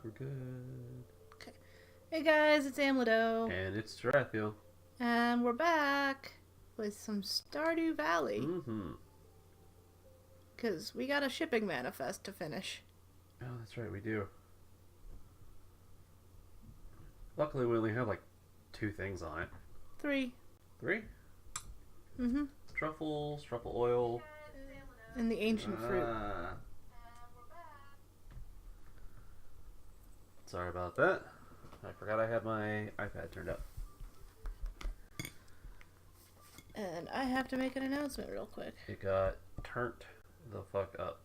think we're good. Okay. Hey guys, it's Amledo. And it's Tarathiel. And we're back with some Stardew Valley. Mm-hmm. Because we got a shipping manifest to finish. Oh, that's right, we do. Luckily, we only have like 2 things on it. 3. 3? Mm-hmm. Truffles, truffle oil. And the ancient fruit. Sorry about that. I forgot I had my iPad turned up. And I have to make an announcement real quick. It got turned the fuck up.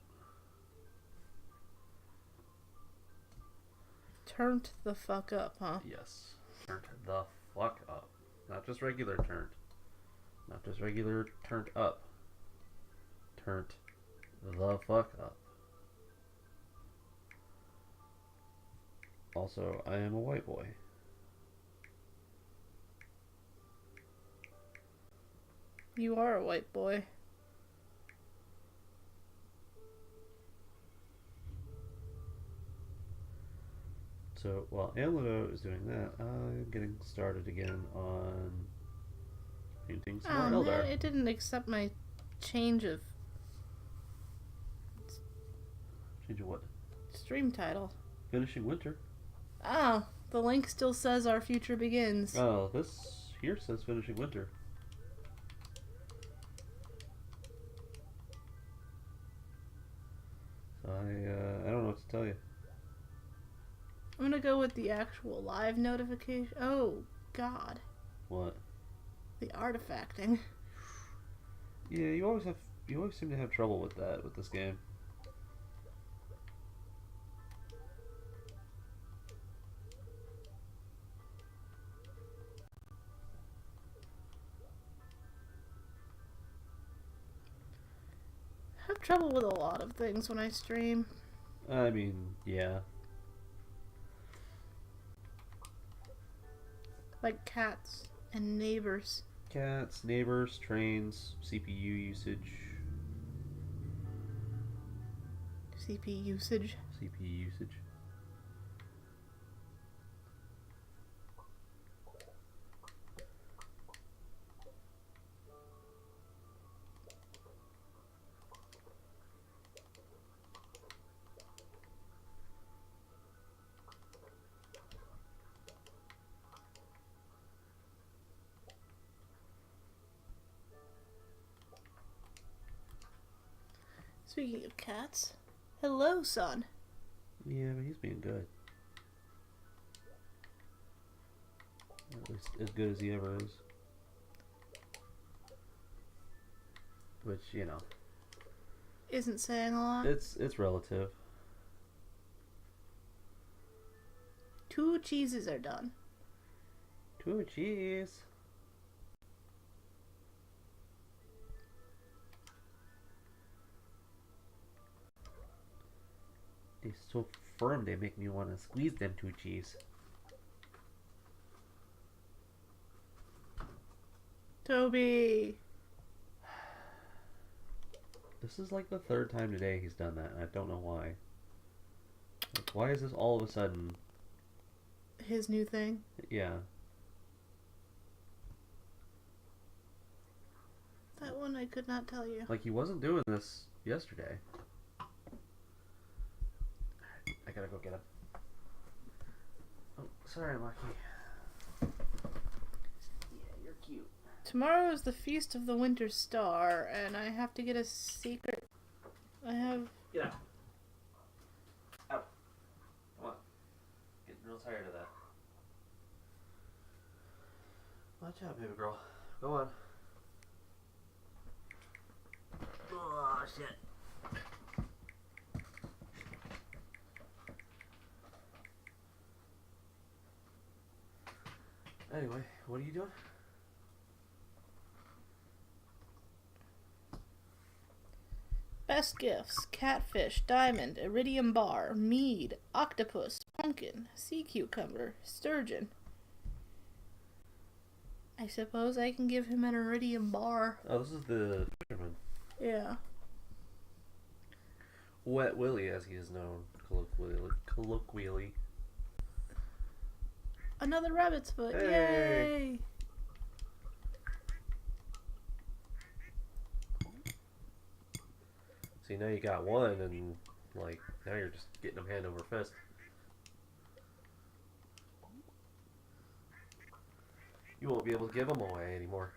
Turned the fuck up, huh? Yes. Turned the fuck up. Not just regular turned. Not just regular turned up. Turned the fuck up. Also, I am a white boy. You are a white boy. So while Amledo is doing that, I'm getting started again on painting some more Eldar. Man, it didn't accept my change of Change of what? stream title. Finishing Winter. Oh, the link still says our future begins. Oh, this here says Finishing Winter. So I don't know what to tell you. I'm gonna go with the actual live notification. Oh, God. What? The artifacting. Yeah, you always seem to have trouble with that with this game. I have trouble with a lot of things when I stream. I mean, yeah. Like cats and neighbors. Cats, neighbors, trains, CPU usage. CP usage. CPU usage. Speaking of cats, hello, son. Yeah, but he's being good. At least as good as he ever is. Which, you know, Isn't saying a lot. it's relative. 2 cheeses are done. 2 cheese. They're so firm they make me want to squeeze them 2 cheese. Toby! This is like the 3rd time today he's done that, and I don't know why. Like, why is this all of a sudden? His new thing. Yeah. That one I could not tell you. Like, he wasn't doing this yesterday. I gotta go get him. Oh, sorry, Lucky. Yeah, you're cute. Tomorrow is the Feast of the Winter Star, and I have to get a secret. Get out. Out. Come on. Getting real tired of that. Watch out, baby girl. Go on. Oh, shit. Anyway, what are you doing? Best gifts: catfish, diamond, iridium bar, mead, octopus, pumpkin, sea cucumber, sturgeon. I suppose I can give him an iridium bar. Oh, this is the fisherman. Yeah. Wet Willie, as he is known colloquially. Another rabbit's foot. Hey. Yay! See, now you got one, and like now you're just getting them hand over fist. You won't be able to give them away anymore.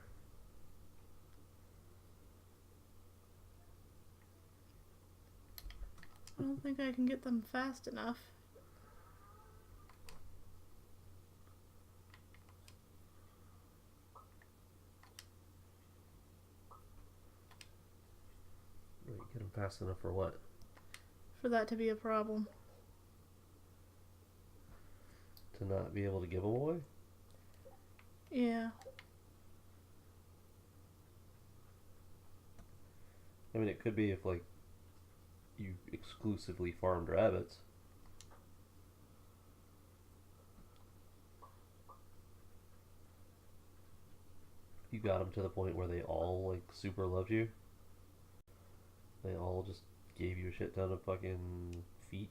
I don't think I can get them fast enough. Wait, get them fast enough for what? For that to be a problem. To not be able to give them away? Yeah. I mean, it could be if, like, you exclusively farmed rabbits. You got them to the point where they all, like, super loved you. They all just gave you a shit ton of fucking feet.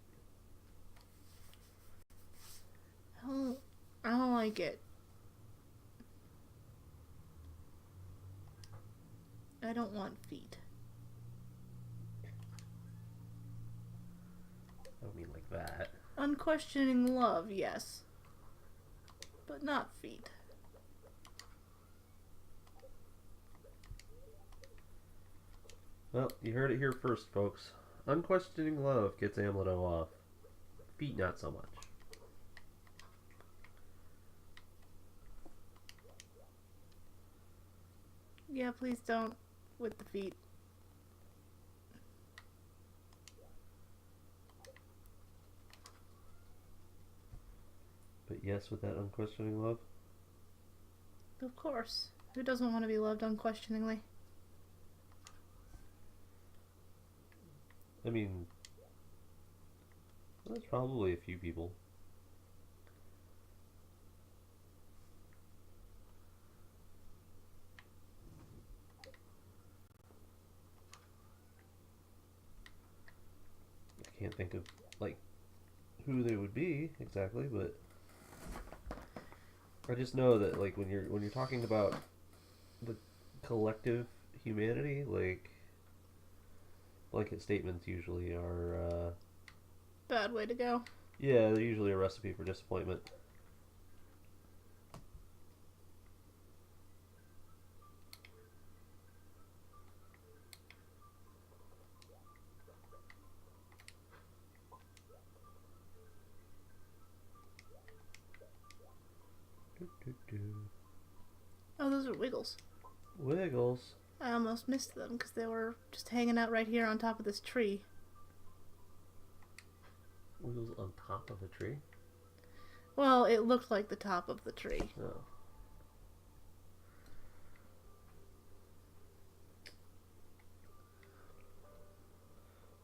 I don't like it. I don't want feet. I don't mean like that. Unquestioning love, yes. But not feet. Well, you heard it here first, folks. Unquestioning love gets Amledo off. Feet, not so much. Yeah, please don't with the feet. But yes, with that unquestioning love. Of course. Who doesn't want to be loved unquestioningly? I mean, there's probably a few people. I can't think of, like, who they would be exactly, but I just know that, like, when you're talking about the collective humanity, like, blanket statements usually are Bad way to go. yeah, they're usually a recipe for disappointment. Oh, those are Wiggles. Wiggles. I almost missed them because they were just hanging out right here on top of this tree. Wiggles on top of a tree? Well, it looked like the top of the tree. Oh.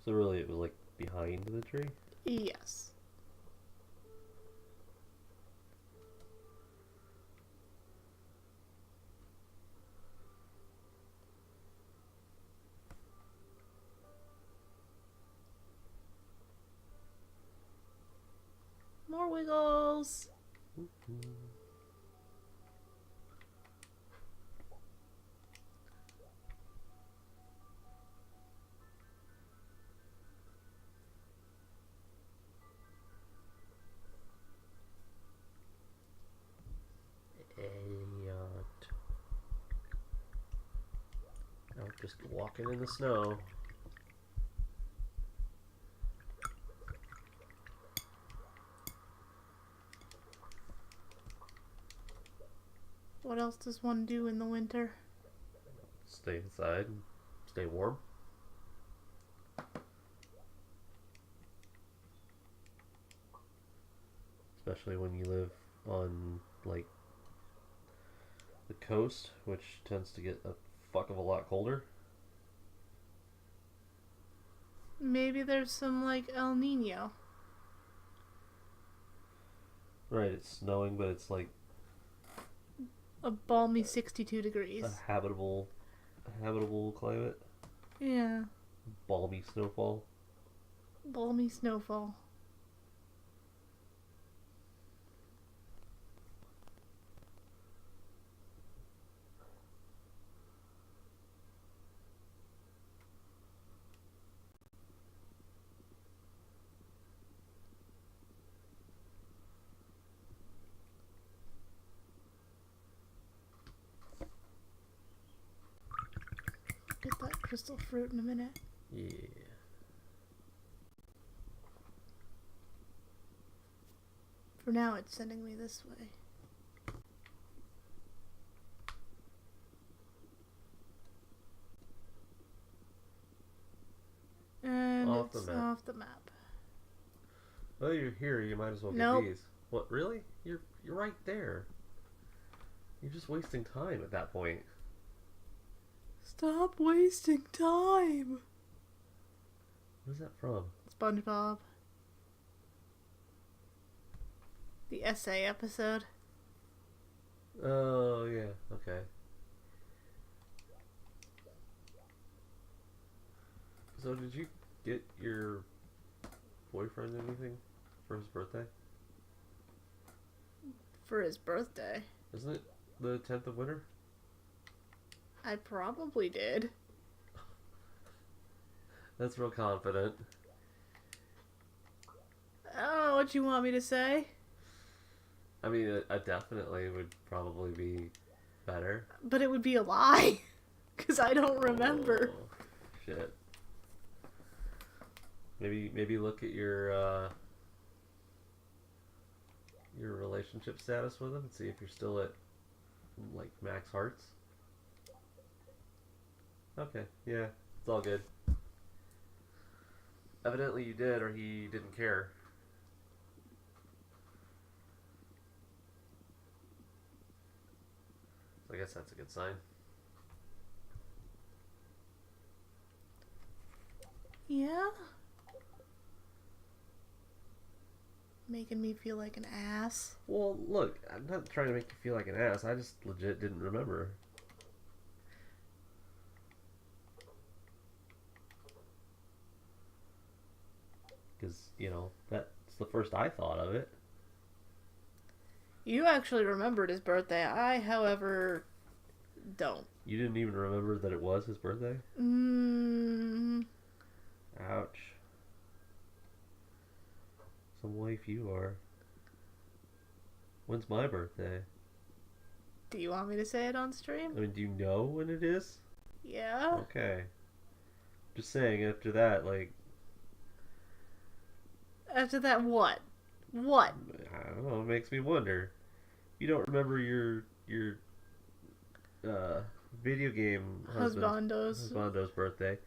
So really it was like behind the tree? Yes. More Wiggles. Elliot. Out just walking in the snow. What else does one do in the winter? Stay inside and stay warm. Especially when you live on, like, the coast, which tends to get a fuck of a lot colder. Maybe there's some, like, El Nino. Right, it's snowing, but it's like A balmy 62 degrees. a habitable climate. Yeah. Balmy snowfall. Balmy snowfall. crystal fruit in a minute. Yeah. For now, it's sending me this way. And Off the it's map. off the map. Well, you're here. You might as well Nope. get these. What? Really? You're right there. You're just wasting time at that point. Stop wasting time. What is that from? SpongeBob. The essay episode. Oh yeah. Okay. So did you get your boyfriend anything for his birthday? For his birthday. Isn't it the 10th of winter? I probably did. That's real confident. I don't know what you want me to say. I mean, a definitely would probably be better. But it would be a lie. Because I don't remember. Oh, shit. Maybe look at your relationship status with him and see if you're still at like max hearts. Okay, yeah, it's all good. Evidently you did, or he didn't care. So I guess that's a good sign. Yeah? Making me feel like an ass. Well, look, I'm not trying to make you feel like an ass. I just legit didn't remember. Because, you know, that's the first I thought of it. You actually remembered his birthday. I, however, don't. You didn't even remember that it was his birthday? Ouch. Some wife you are. When's my birthday? Do you want me to say it on stream? I mean, do you know when it is? Yeah? Okay. Just saying, after that, like... After that, what? What? I don't know, it makes me wonder. You don't remember your video game husbando's birthday.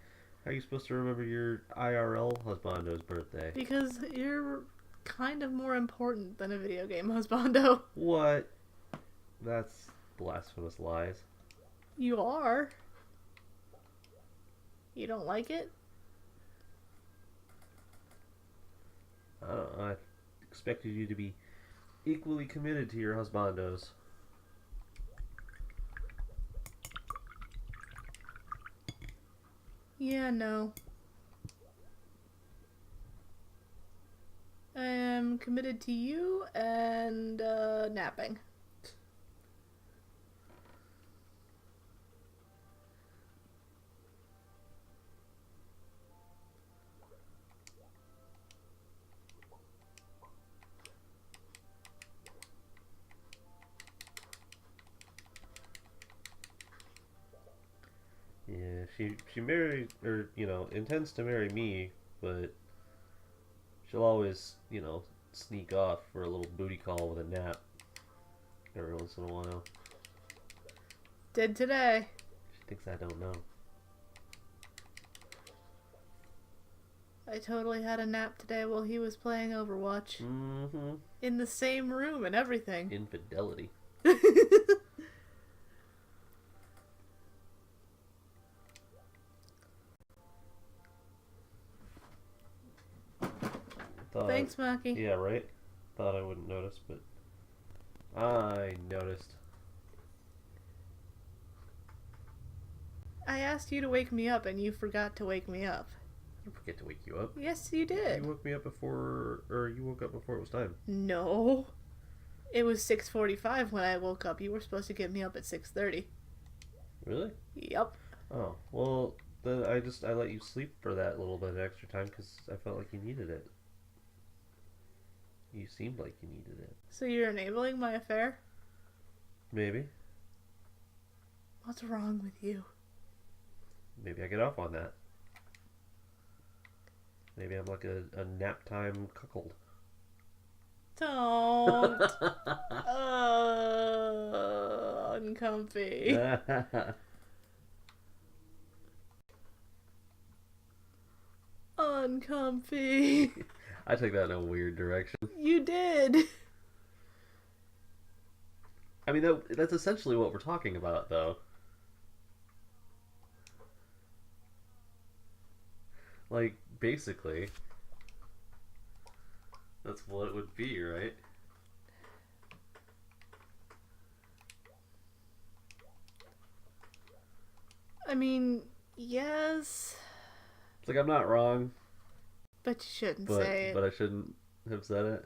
How are you supposed to remember your IRL husbando's birthday? Because you're kind of more important than a video game husbando. What? That's blasphemous lies. You are. You don't like it? I don't know, I expected you to be equally committed to your husbandos. Yeah, no. I am committed to you and napping. Yeah, she married, or, you know, intends to marry me, but she'll always, you know, sneak off for a little booty call with a nap every once in a while. Did today. She thinks I don't know. I totally had a nap today while he was playing Overwatch. Mm-hmm. In the same room and everything. Infidelity. Thanks, Maki. Yeah, right? Thought I wouldn't notice, but I noticed. I asked you to wake me up and you forgot to wake me up. I didn't forget to wake you up. Yes, you did. You woke me up before, or you woke up before it was time. No. It was 6:45 when I woke up. You were supposed to get me up at 6:30. Really? Yep. Oh, well, then I let you sleep for that little bit of extra time because I felt like you needed it. You seemed like you needed it. So you're enabling my affair? Maybe. What's wrong with you? Maybe I get off on that. Maybe I'm like a nap time cuckold. Don't. Uncomfy. Uncomfy. I took that in a weird direction. You did. I mean, that's essentially what we're talking about, though. Like, basically, that's what it would be, right? I mean, yes. It's like I'm not wrong, But you shouldn't but say it. but I shouldn't have said it.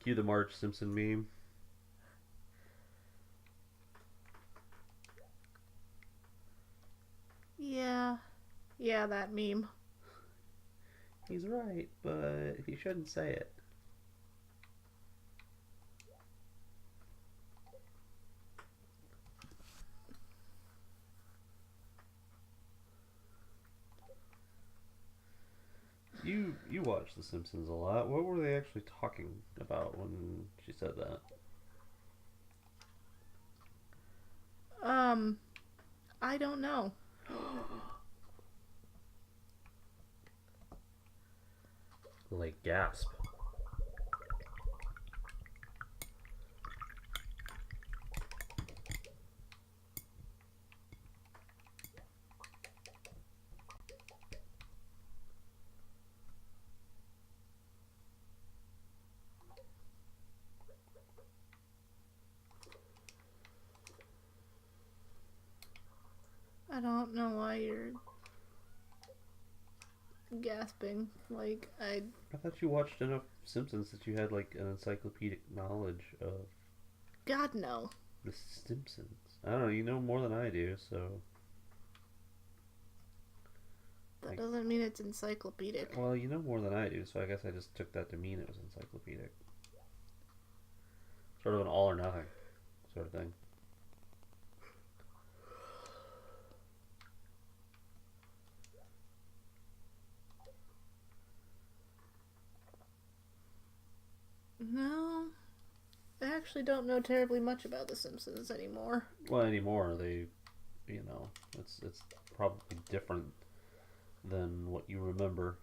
Cue the Marge Simpson meme. Yeah. Yeah, that meme. He's right, but he shouldn't say it. You watch The Simpsons a lot. What were they actually talking about when she said that? I don't know. Like gasp. I don't know why you're gasping. Like, I thought you watched enough Simpsons that you had like an encyclopedic knowledge of God, no. The Simpsons. I don't know, you know more than I do, so. That doesn't mean it's encyclopedic. Well, you know more than I do, so I guess I just took that to mean it was encyclopedic. Sort of an all or nothing sort of thing. No. I actually don't know terribly much about The Simpsons anymore. Well, anymore, they, you know, it's probably different than what you remember.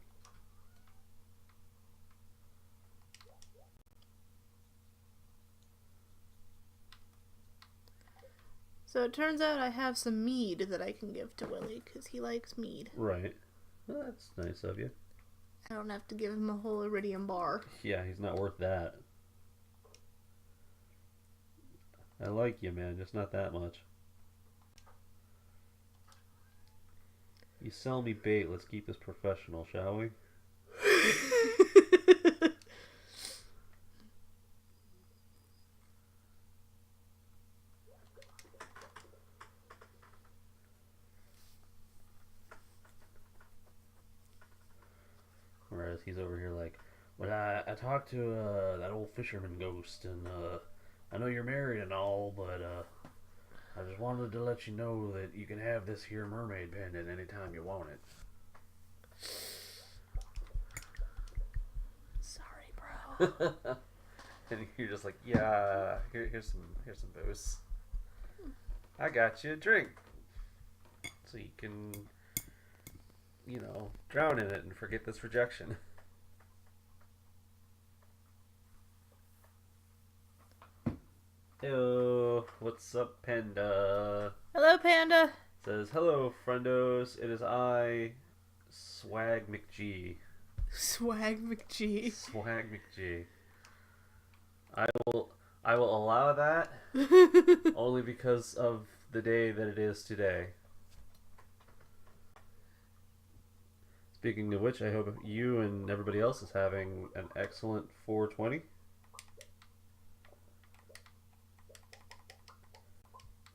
So it turns out I have some mead that I can give to Willie, because he likes mead. Right. Well, that's nice of you. I don't have to give him a whole iridium bar. Yeah, he's not worth that. I like you, man, just not that much. You sell me bait, let's keep this professional, shall we? Whereas he's over here like, well, I talked to that old fisherman ghost, and I know you're married and all, but I just wanted to let you know that you can have this here mermaid pendant anytime you want it. Sorry, bro. And you're just like, yeah, here's some booze. I got you a drink, so you can, you know, drown in it and forget this rejection. Hello, what's up, Panda? Hello, Panda. Says, hello, friendos. It is I, Swag McG. Swag McG. Swag McG. I will allow that only because of the day that it is today. Speaking of which, I hope you and everybody else is having an excellent 420.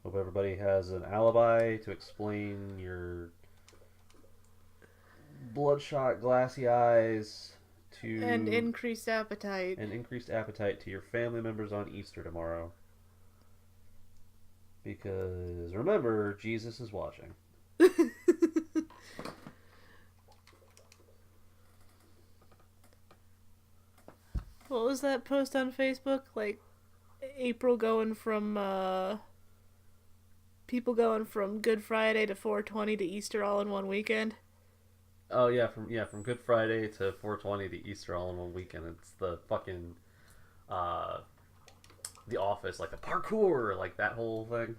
Hope everybody has an alibi to explain your bloodshot, glassy eyes to and increased appetite. and increased appetite to your family members on Easter tomorrow. Because remember, Jesus is watching. What was that post on Facebook? Like, April going from, people going from Good Friday to 420 to Easter all in one weekend? Oh yeah, from Good Friday to 420 to Easter all in one weekend. It's the fucking The Office, like the parkour, like that whole thing.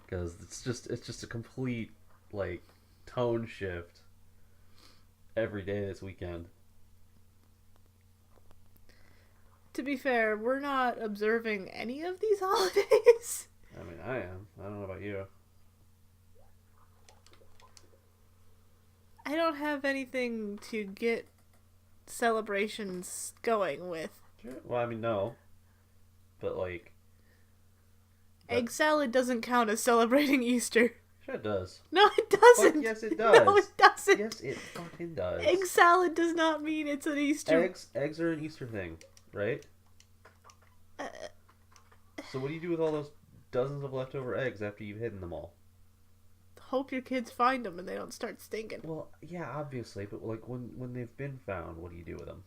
Because it's just a complete like tone shift every day this weekend. To be fair, we're not observing any of these holidays. I mean, I am. I don't know about you. I don't have anything to get celebrations going with. Sure. Well, I mean, no. But like, Egg salad doesn't count as celebrating Easter. sure it does. No, it doesn't. Fuck yes, it does. No, it doesn't. Yes, it fucking does. Egg salad does not mean it's an Easter. Eggs are an Easter thing, right? So what do you do with all those dozens of leftover eggs after you've hidden them all? Hope your kids find them and they don't start stinking. Well, yeah, obviously, but like when they've been found, what do you do with them?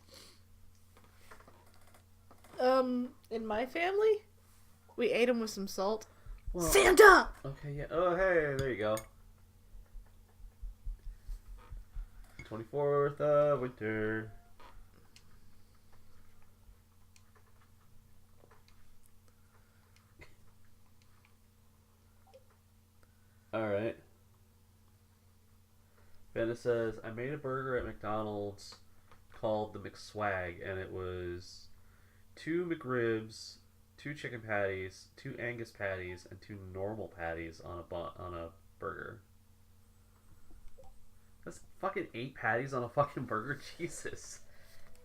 In my family, we ate them with some salt. Well, Santa! Okay, yeah. Oh, hey, there you go. 24th of winter. Alright. Bennett says, I made a burger at McDonald's called the McSwag, and it was 2 McRibs, 2 chicken patties, 2 Angus patties, and 2 normal patties on a burger. That's fucking 8 patties on a fucking burger? Jesus.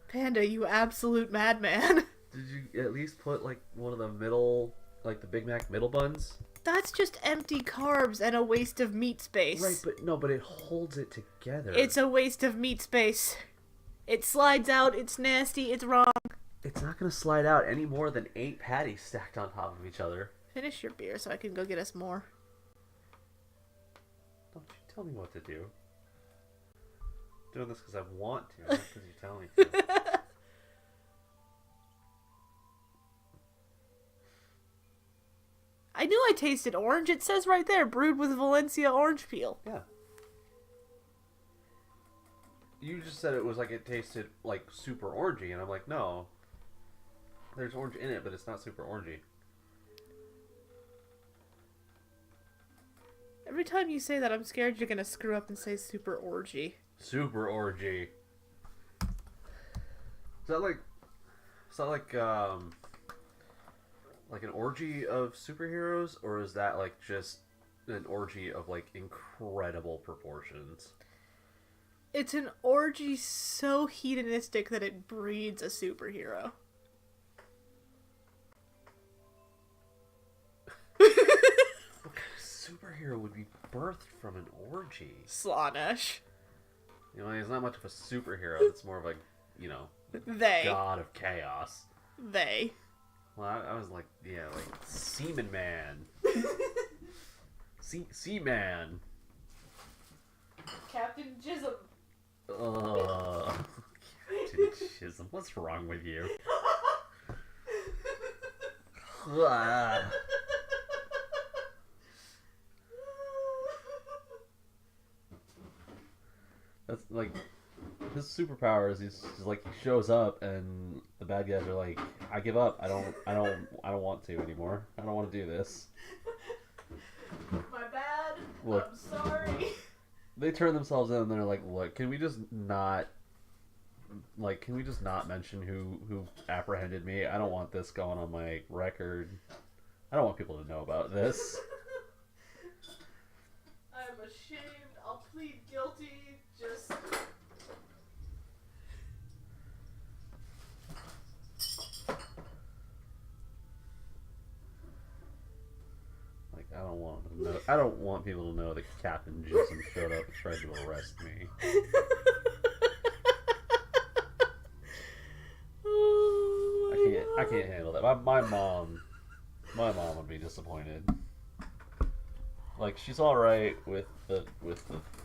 Panda, you absolute madman. Did you at least put, like, one of the middle, like, the Big Mac middle buns? That's just empty carbs and a waste of meat space. Right, but no, but it holds it together. It's a waste of meat space. It slides out, it's nasty, it's wrong. It's not going to slide out any more than 8 patties stacked on top of each other. Finish your beer so I can go get us more. Don't you tell me what to do. I'm doing this because I want to, not because you tell me to. I knew I tasted orange. It says right there, brewed with Valencia orange peel. Yeah. You just said it was like it tasted like super orangey, and I'm like, no. There's orange in it, but it's not super orangey. Every time you say that, I'm scared you're gonna screw up and say super orgy. Super orangey. Is that like an orgy of superheroes, or is that like just an orgy of like incredible proportions? It's an orgy so hedonistic that it breeds a superhero. What kind of superhero would be birthed from an orgy? Slaanesh. You know, he's not much of a superhero. It's more of a, you know, They. god of chaos. They. Well, I was like, yeah, like Seaman Man. Seaman. Captain Jism. Captain Chisholm, what's wrong with you? That's like his superpower is he's like he shows up and the bad guys are like, I give up. I don't want to anymore. I don't want to do this. My bad. Look. I'm sorry. They turn themselves in and they're like, look, can we just not mention who apprehended me? I don't want this going on my record. I don't want people to know about this. I'm ashamed. I'll plead guilty. Just... Like, I don't want people to know that Captain Jism showed up and tried to arrest me. can't handle that. My mom would be disappointed. Like, she's all right with the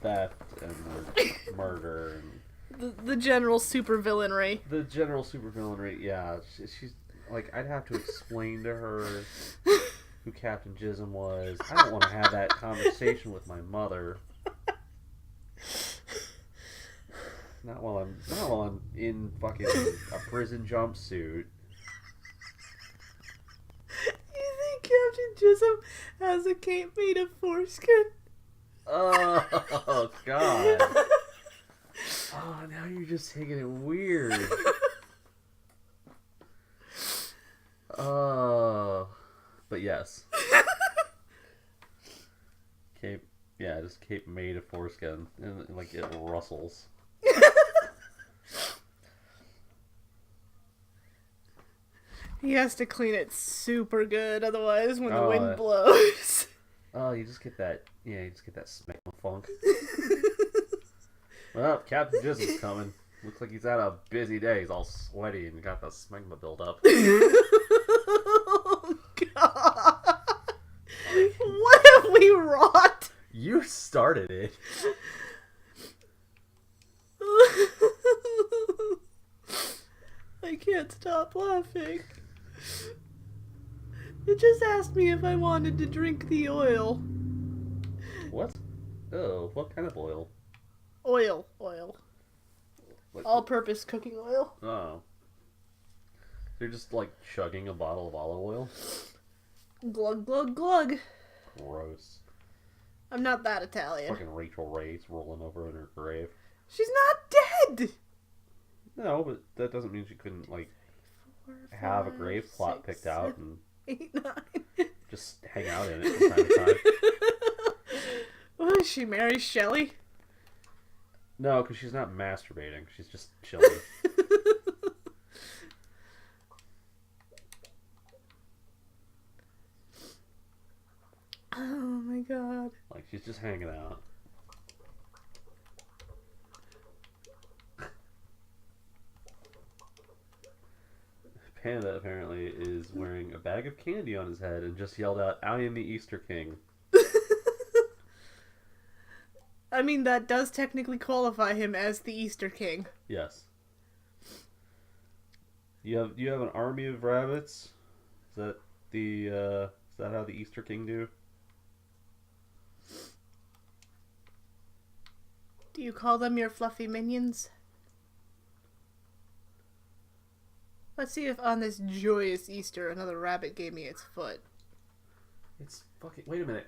theft and the murder and the general supervillainry. the general supervillainry. Yeah, she's like, I'd have to explain to her who Captain Jism was. I don't want to have that conversation with my mother. Not while I'm in fucking a prison jumpsuit. You think Captain Jism has a cape made of foreskin? Oh God! Oh, now you're just taking it weird. Oh, but yes. Cape, yeah, just cape made of foreskin, and like it rustles. He has to clean it super good, otherwise when the Oh, wind blows. Oh, you just get that. Yeah, you just get that smegma funk. Well, Captain Jizzle's coming. Looks like he's had a busy day. He's all sweaty and got the smegma build up. Oh, God. What have we wrought? You started it. I can't stop laughing. It just asked me if I wanted to drink the oil. What? Oh, what kind of oil? Oil. Like, All-purpose cooking oil. oh. You're just like chugging a bottle of olive oil? Glug, glug, glug. Gross. I'm not that Italian. Fucking Rachel Ray's rolling over in her grave. She's not dead! No, but that doesn't mean she couldn't, like, 4, have a 5, grave plot 6, picked out 7, and 8, 9. just hang out in it from time to time. What is she, Mary Shelley? No, because she's not masturbating. She's just chilling. Oh my God. Like, she's just hanging out. Panda apparently is wearing a bag of candy on his head and just yelled out, "I am the Easter King." I mean, that does technically qualify him as the Easter King. Yes. You have an army of rabbits? Is that is that how the Easter King do? Do you call them your fluffy minions? Let's see if on this joyous Easter another rabbit gave me its foot. It's fucking... Wait a minute.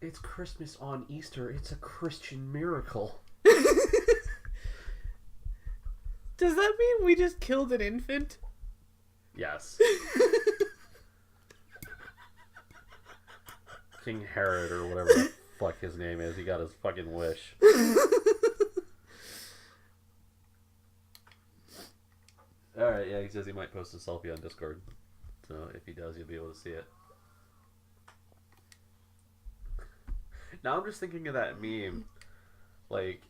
It's Christmas on Easter. It's a Christian miracle. Does that mean we just killed an infant? Yes. King Herod or whatever the fuck his name is. He got his fucking wish. Alright, yeah, he says he might post a selfie on Discord. So if he does, you'll be able to see it. Now I'm just thinking of that meme. Like,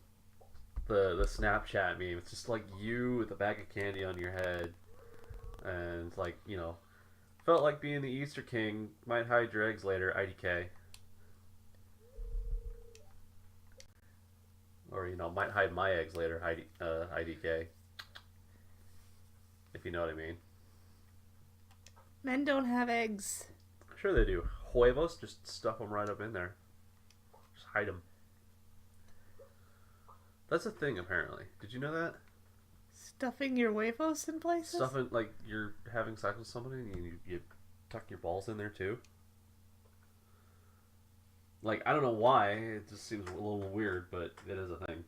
the Snapchat meme. It's just like you with a bag of candy on your head. And, like, you know, felt like being the Easter King. Might hide your eggs later, IDK. Or, you know, might hide my eggs later, IDK. If you know what I mean. Men don't have eggs. Sure they do. Huevos, just stuff them right up in there. Just hide them. That's a thing, apparently. Did you know that? Stuffing your huevos in places? Stuffing, like, you're having sex with somebody and you tuck your balls in there, too. Like, I don't know why. It just seems a little weird, but it is a thing.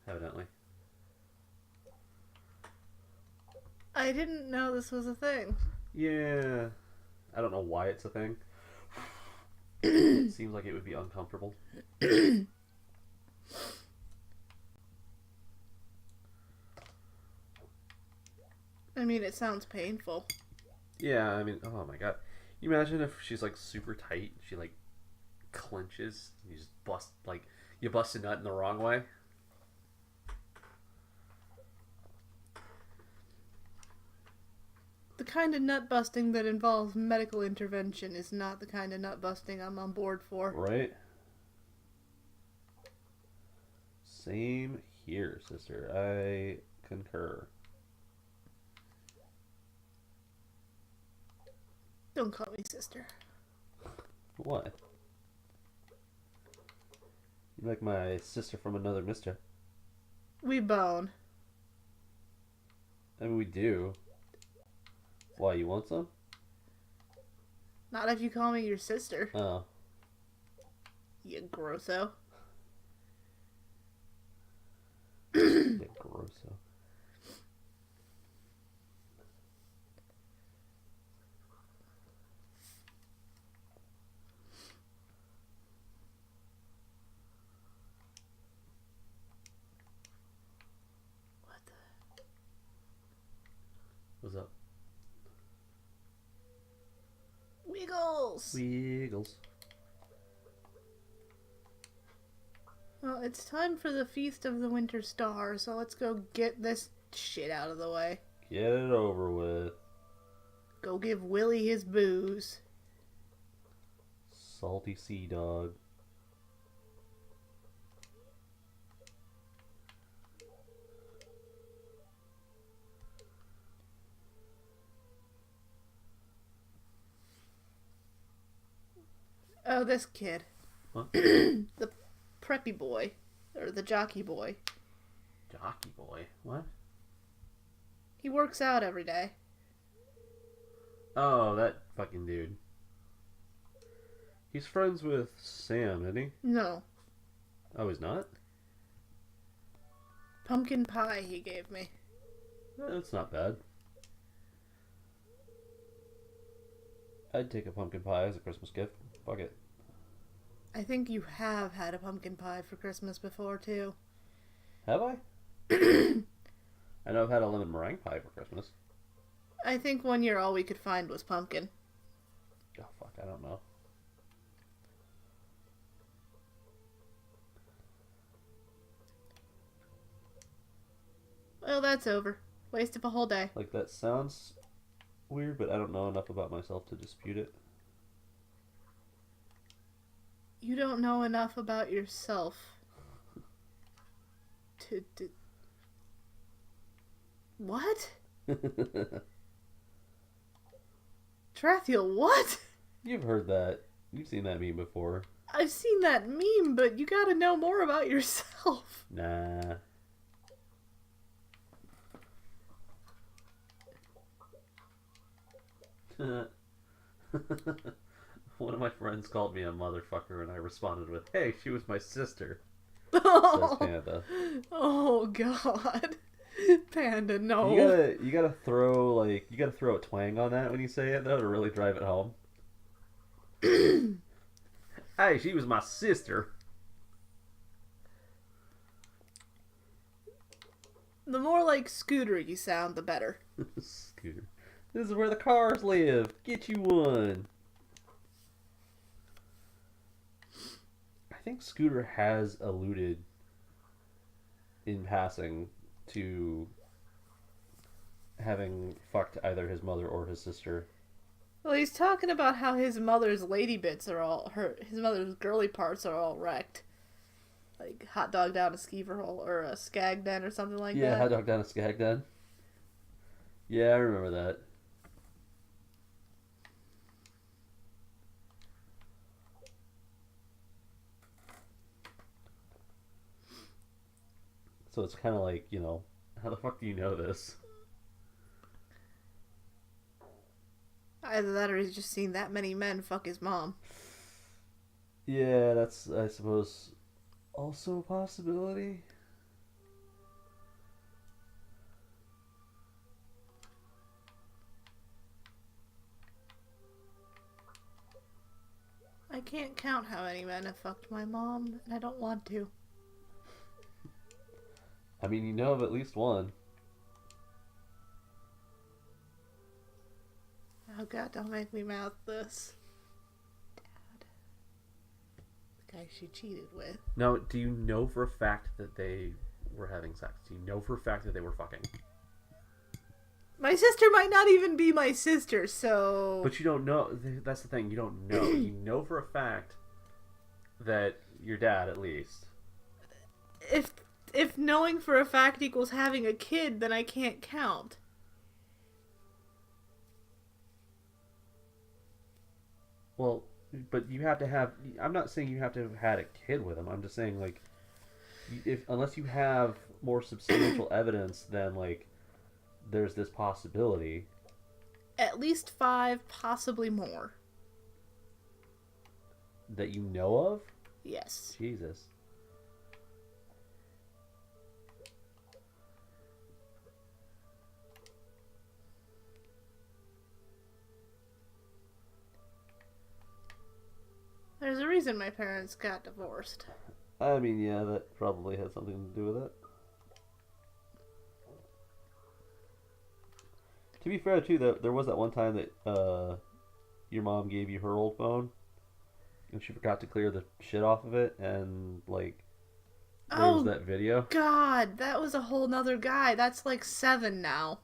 Evidently. I didn't know this was a thing. Yeah. I don't know why it's a thing. It seems like it would be uncomfortable. I mean, it sounds painful. Yeah, I mean, oh my god. You imagine if she's like super tight, she like clenches, you just bust, like, you bust a nut in the wrong way. The kind of nut busting that involves medical intervention is not the kind of nut busting I'm on board for. Right? Same here, sister. I concur. Don't call me sister. What? You like my sister from another mister? We bone. I mean, we do. Why, you want some? Not if you call me your sister. Oh. You grosso. Yeah, grosso. What the? What's up? Wiggles! Wiggles. Well, it's time for the Feast of the Winter Star, so let's go get this shit out of the way. Get it over with. Go give Willie his booze. Salty sea dog. Oh, this kid. Huh? The preppy boy. Or the jockey boy. Jockey boy? What? He works out every day. Oh, that fucking dude. He's friends with Sam, isn't he? No. Oh, he's not? Pumpkin pie he gave me. That's not bad. I'd take a pumpkin pie as a Christmas gift. Fuck it. I think you have had a pumpkin pie for Christmas before, too. Have I? I know I've had a lemon meringue pie for Christmas. I think one year all we could find was pumpkin. Oh, fuck, I don't know. Well, that's over. Waste of a whole day. Like, that sounds weird, but I don't know enough about myself to dispute it. You don't know enough about yourself to What? Trathiel, what? You've heard that. You've seen that meme before. I've seen that meme, but you gotta know more about yourself. Nah. One of my friends called me a motherfucker, and I responded with, "Hey, she was my sister." Says Panda. Oh God, Panda, no. You gotta throw a twang on that when you say it though to really drive it home. Hey, she was my sister. The more like Scooter you sound, the better. Scooter. This is where the cars live. Get you one. I think Scooter has alluded in passing to having fucked either his mother or his sister. Well, he's talking about how his mother's lady bits are all his mother's girly parts are all wrecked. Like hot dog down a skeever hole or a skag den or something like that. Yeah, hot dog down a skag den. Yeah, I remember that. So it's kind of like, how the fuck do you know this? Either that or he's just seen that many men fuck his mom. Yeah, that's, I suppose, also a possibility. I can't count how many men have fucked my mom, and I don't want to. I mean, you know of at least one. Oh God, don't make me mouth this. Dad. The guy she cheated with. Now, do you know for a fact that they were having sex? Do you know for a fact that they were fucking? My sister might not even be my sister, so... But you don't know. That's the thing. You don't know. You know for a fact that your dad, at least. If knowing for a fact equals having a kid, then I can't count. Well, but you have to have. I'm not saying you have to have had a kid with him. I'm just saying, like, if unless you have more substantial evidence, then like there's this possibility. At least 5, possibly more. That you know of? Yes. Jesus. There's a reason my parents got divorced. I mean, yeah, that probably has something to do with it. To be fair, too, there was that one time that your mom gave you her old phone, and she forgot to clear the shit off of it, and like there was that video. God, that was a whole nother guy. That's like 7 now.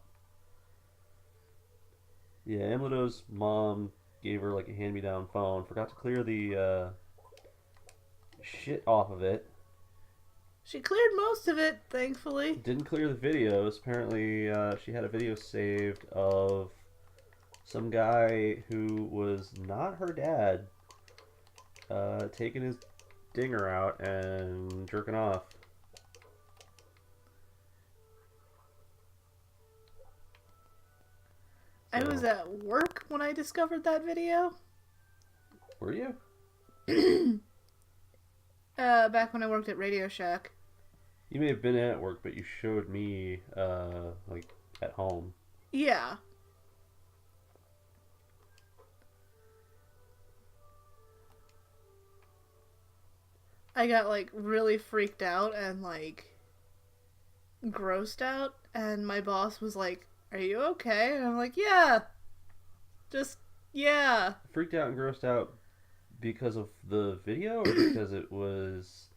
Yeah, Amledo's mom gave her like a hand-me-down phone, forgot to clear the shit off of it. She cleared most of it, thankfully. Didn't clear the videos. Apparently, she had a video saved of some guy who was not her dad taking his dinger out and jerking off. I was at work when I discovered that video. Were you? Back when I worked at Radio Shack. You may have been at work, but you showed me, like, at home. Yeah. I got, like, really freaked out and, like, grossed out. And my boss was like, "Are you okay?" And I'm like, "Yeah. Just, yeah." Freaked out and grossed out because of the video, or because it was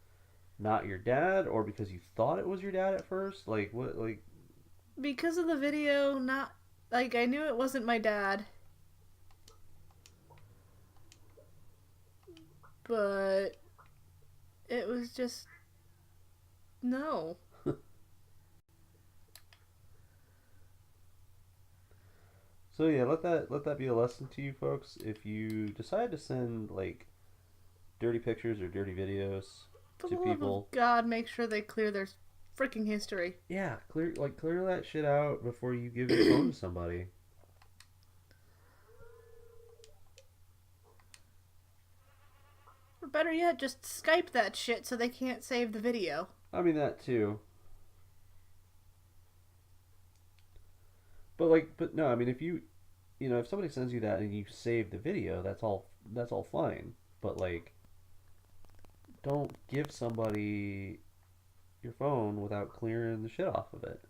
not your dad, or because you thought it was your dad at first? Like, what, like... Because of the video, not... Like, I knew it wasn't my dad. But... It was just... No. So yeah, let that be a lesson to you folks. If you decide to send like dirty pictures or dirty videos For to the people, love of God, make sure they clear their freaking history. yeah, clear that shit out before you give your phone to somebody. Or better yet, just Skype that shit so they can't save the video. I mean that too. But no, I mean if if somebody sends you that and you save the video, that's all fine. But like, don't give somebody your phone without clearing the shit off of it.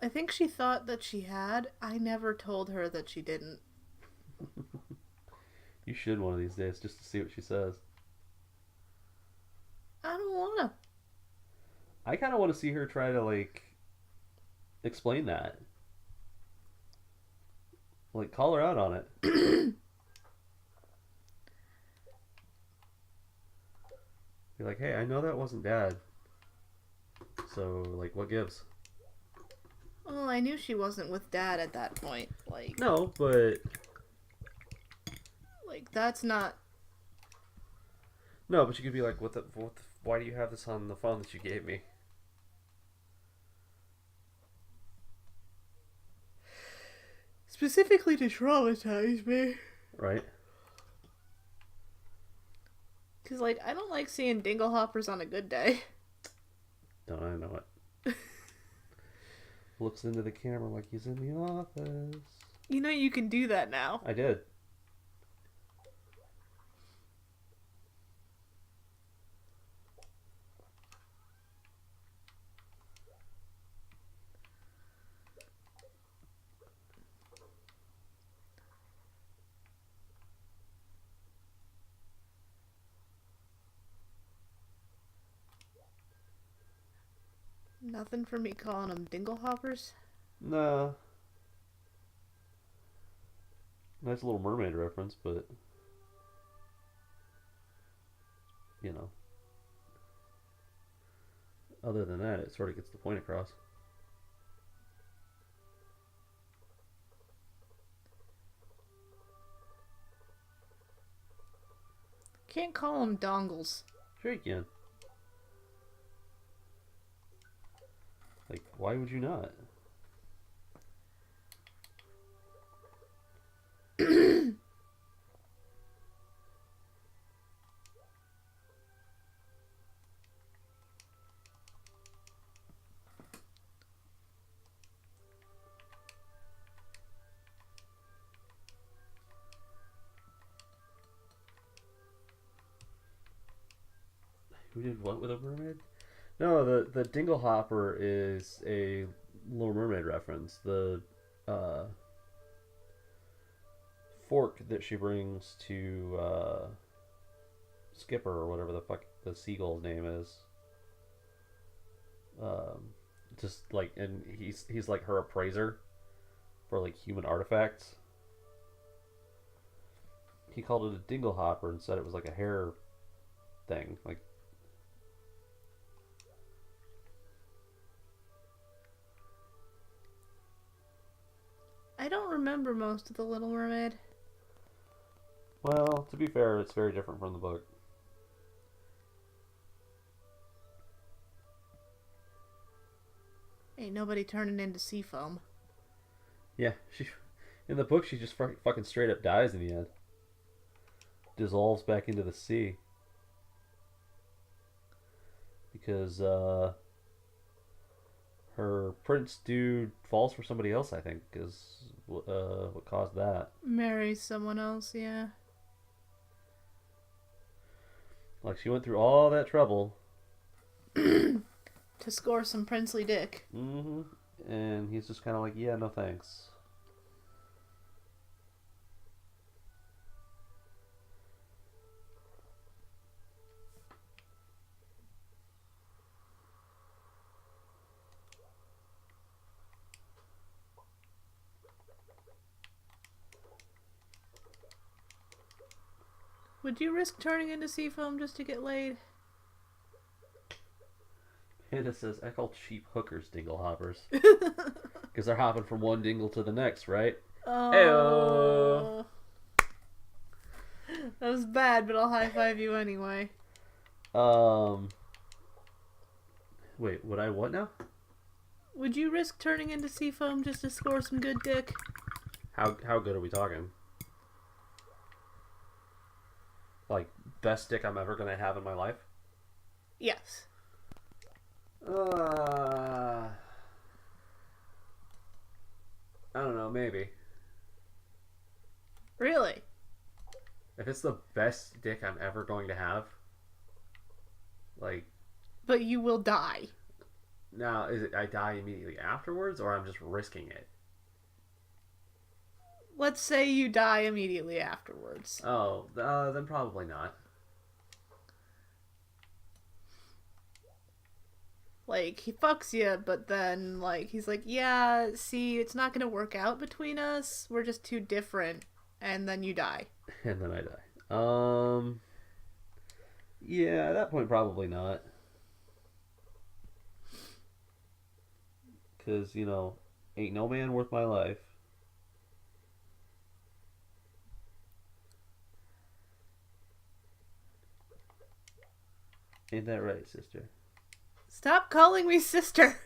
I think she thought that she had. I never told her that she didn't. You should one of these days just to see what she says. I don't wanna. I kind of want to see her try to like explain that. Like, call her out on it. Be like, hey, I know that wasn't dad. So, like, what gives? Well, I knew she wasn't with Dad at that point. Like, No, but... Like, that's not... No, but you could be like, why do you have this on the phone that you gave me? Specifically to traumatize me. Right? Because, like, I don't like seeing dinglehoppers on a good day. Don't I know it? Looks into the camera like he's in the office. You know you can do that now. I did. Nothing for me calling them dinglehoppers. Nah. Nice Little Mermaid reference, but you know, other than that, it sort of gets the point across. Can't call them dongles. Sure you can. Like, why would you not? Who did what with a mermaid? No, the Dinglehopper is a Little Mermaid reference. The fork that she brings to Skipper or whatever the fuck the seagull's name is. Just like, and he's like her appraiser for like human artifacts. He called it a Dinglehopper and said it was like a hair thing, like. I don't remember most of The Little Mermaid. Well, to be fair, it's very different from the book. Ain't nobody turning into sea foam. Yeah, she in the book she just fucking straight up dies in the end. Dissolves back into the sea. Because her prince dude falls for somebody else, I think, is what caused that. Marries someone else, yeah. Like, she went through all that trouble. To score some princely dick. Mm-hmm. And he's just kind of like, yeah, no thanks. Would you risk turning into sea foam just to get laid? Panda says, I call cheap hookers dinglehoppers. Because they're hopping from one dingle to the next, right? Oh. That was bad, but I'll high five you anyway. Wait, would I what now? Would you risk turning into sea foam just to score some good dick? How good are we talking? Like, best dick I'm ever gonna have in my life? Yes. I don't know, maybe. Really? If it's the best dick I'm ever going to have, like... But you will die. Now, is it I die immediately afterwards, or I'm just risking it? Let's say you die immediately afterwards. Oh, then probably not. Like, he fucks you, but then, like, he's like, yeah, see, it's not gonna work out between us. We're just too different. And then you die. And then I die. Yeah, at that point, probably not. Because, you know, ain't no man worth my life. Ain't that right, sister? Stop calling me sister!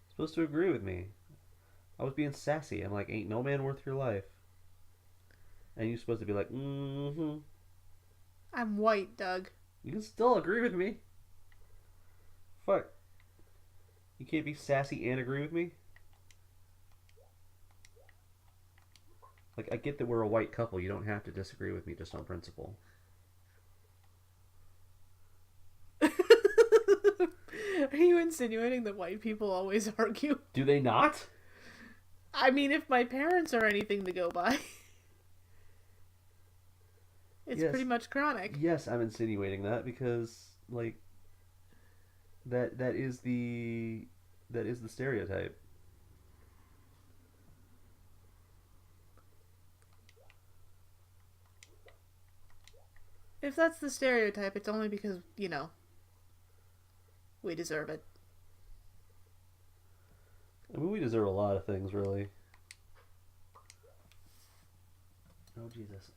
Supposed to agree with me. I was being sassy. I'm like, ain't no man worth your life. And you're supposed to be like, mm-hmm. I'm white, Doug. You can still agree with me. Fuck. You can't be sassy and agree with me? Like, I get that we're a white couple. You don't have to disagree with me just on principle. Are you insinuating that white people always argue? Do they not? I mean, if my parents are anything to go by. It's Yes. pretty much chronic. Yes, I'm insinuating that because, like, That is the stereotype. If that's the stereotype, it's only because, we deserve it. I mean, we deserve a lot of things, really. Oh Jesus.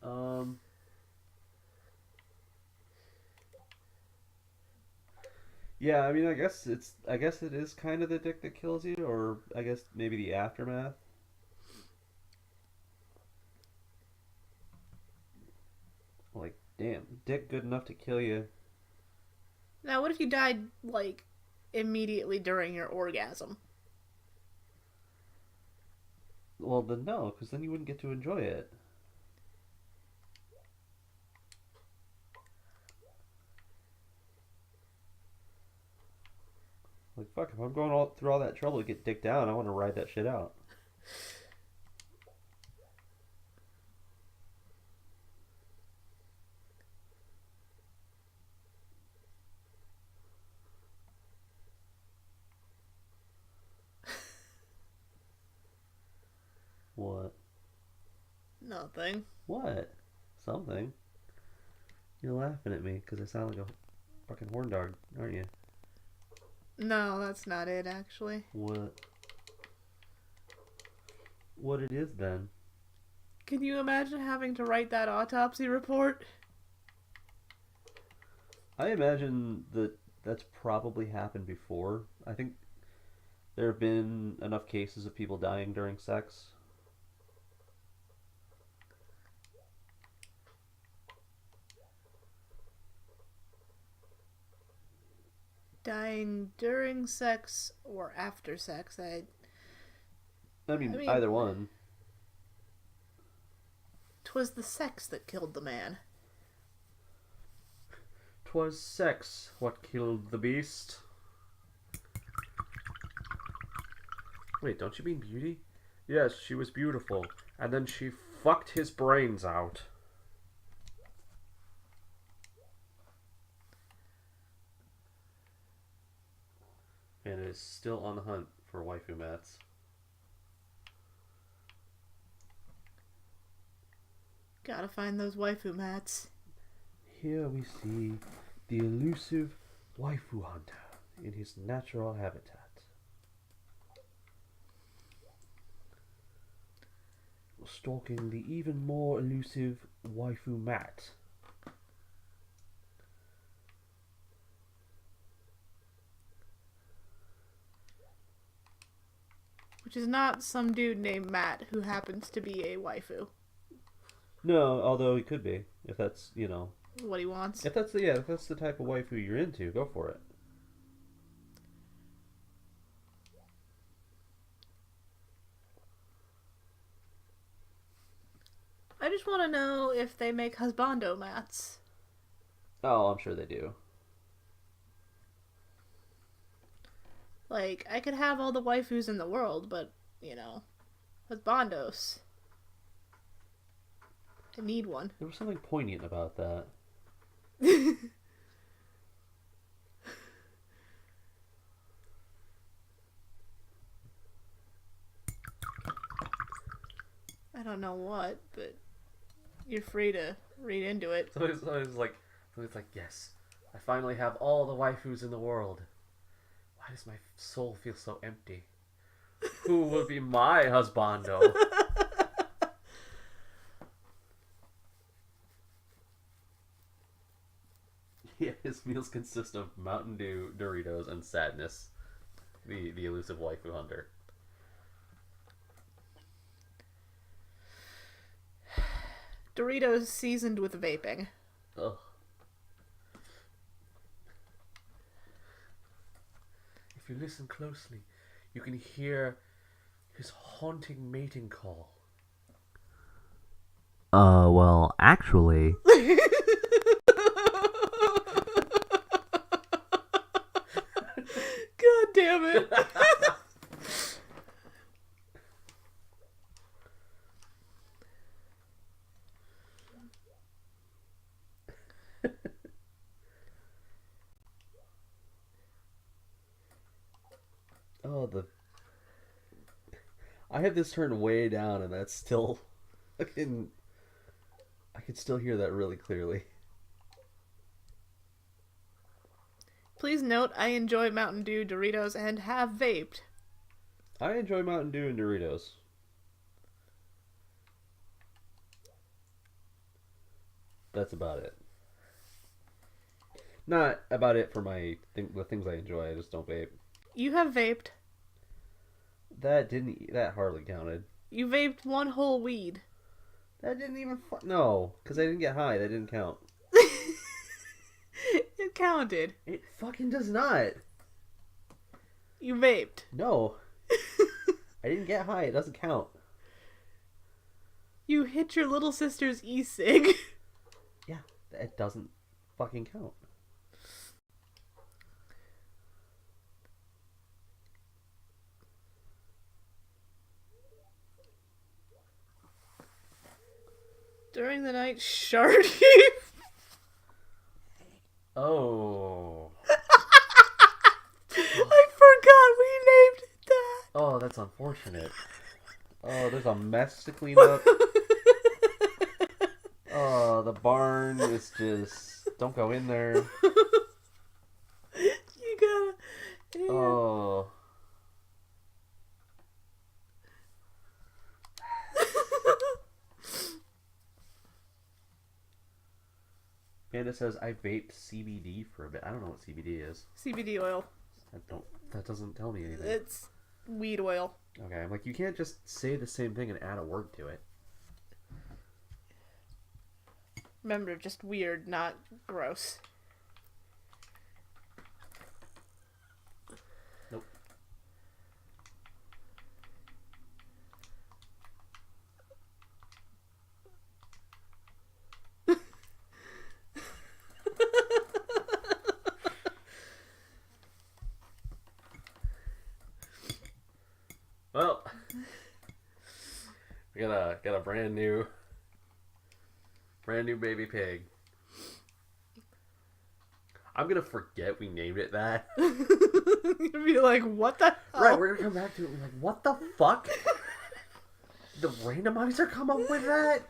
Yeah, I mean, I guess it is kind of the dick that kills you, or I guess maybe the aftermath. Like, damn, dick good enough to kill you. Now, what if you died, like, immediately during your orgasm? Well, then no, because then you wouldn't get to enjoy it. Like, fuck, if I'm going all through all that trouble to get dick down, I want to ride that shit out. What? Nothing. What? Something. You're laughing at me because I sound like a fucking horn dog, aren't you? No, that's not it, actually. What? What it is then? Can you imagine having to write that autopsy report? I imagine that that's probably happened before. I think there have been enough cases of people dying during sex. Dying during sex or after sex? I mean, mean, either one. 'twas the sex that killed the man. 'Twas sex what killed the beast. Wait, don't you mean beauty? Yes, she was beautiful. And then she fucked his brains out. And is still on the hunt for waifu mats. Gotta find those waifu mats. Here we see the elusive waifu hunter in his natural habitat. Stalking the even more elusive waifu mat. Which is not some dude named Matt who happens to be a waifu. No, although he could be, if that's, What he wants. if that's the type of waifu you're into, go for it. I just want to know if they make husbando mats. Oh, I'm sure they do. Like, I could have all the waifus in the world, but, husbandos. I need one. There was something poignant about that. I don't know what, but you're free to read into it. So it's like, yes, I finally have all the waifus in the world. Why does my soul feel so empty? Who will be my husbando? Yeah, his meals consist of Mountain Dew, Doritos, and sadness. The elusive waifu hunter. Doritos seasoned with vaping. Ugh. If you listen closely, you can hear his haunting mating call. Well, actually. God damn it. I have this turned way down, and that's still... I can still hear that really clearly. Please note, I enjoy Mountain Dew, Doritos, and have vaped. I enjoy Mountain Dew and Doritos. That's about it. Not about it for the things I enjoy. I just don't vape. You have vaped. That hardly counted. You vaped one whole weed. That didn't even no, because I didn't get high. That didn't count. It counted. It fucking does not. You vaped. No. I didn't get high. It doesn't count. You hit your little sister's e-cig. Yeah, it doesn't fucking count. During the night, Shardy. Oh. I forgot we named it that. Oh, that's unfortunate. Oh, there's a mess to clean up. Oh, the barn is just... Don't go in there. You gotta... Yeah. Oh. Panda says, I vaped CBD for a bit. I don't know what CBD is. CBD oil. That doesn't tell me anything. It's weed oil. Okay, I'm like, you can't just say the same thing and add a word to it. Remember, just weird, not gross. Nope. Well, we got a brand new baby pig. I'm gonna forget we named it that. You'd be like, what the hell? Right, we're gonna come back to it and be like, what the fuck? The randomizer come up with that?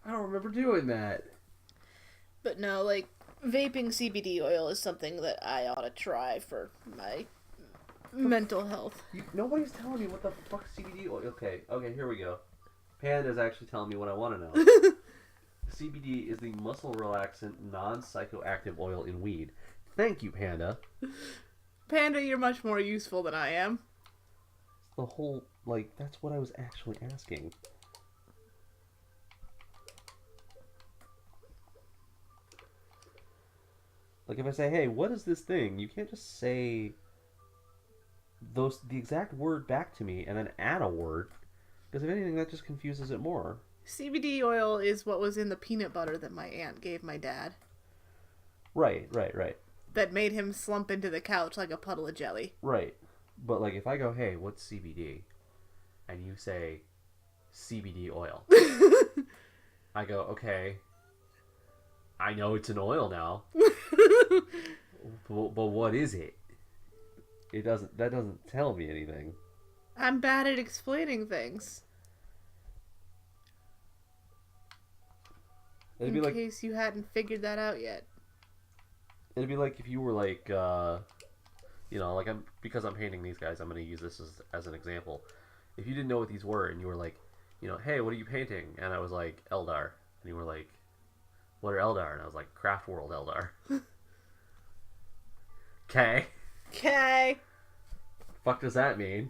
I don't remember doing that. But no, like, vaping CBD oil is something that I ought to try for my mental health. Nobody's telling me what the fuck CBD oil... Okay, here we go. Panda's actually telling me what I want to know. CBD is the muscle relaxant, non-psychoactive oil in weed. Thank you, Panda. Panda, you're much more useful than I am. The whole... Like, that's what I was actually asking. Like, if I say, hey, what is this thing? You can't just say the exact word back to me and then add a word. Because if anything, that just confuses it more. CBD oil is what was in the peanut butter that my aunt gave my dad. Right. That made him slump into the couch like a puddle of jelly. Right. But, like, if I go, hey, what's CBD? And you say, CBD oil. I go, okay, I know it's an oil now. but what is it? That doesn't tell me anything. I'm bad at explaining things. It'd in case you hadn't figured that out yet. It'd be like if you were like, like because I'm painting these guys, I'm going to use this as an example. If you didn't know what these were and you were like, hey, what are you painting? And I was like, Eldar. And you were like, what are Eldar? And I was like, Craft World Eldar. Okay. Okay. Fuck does that mean?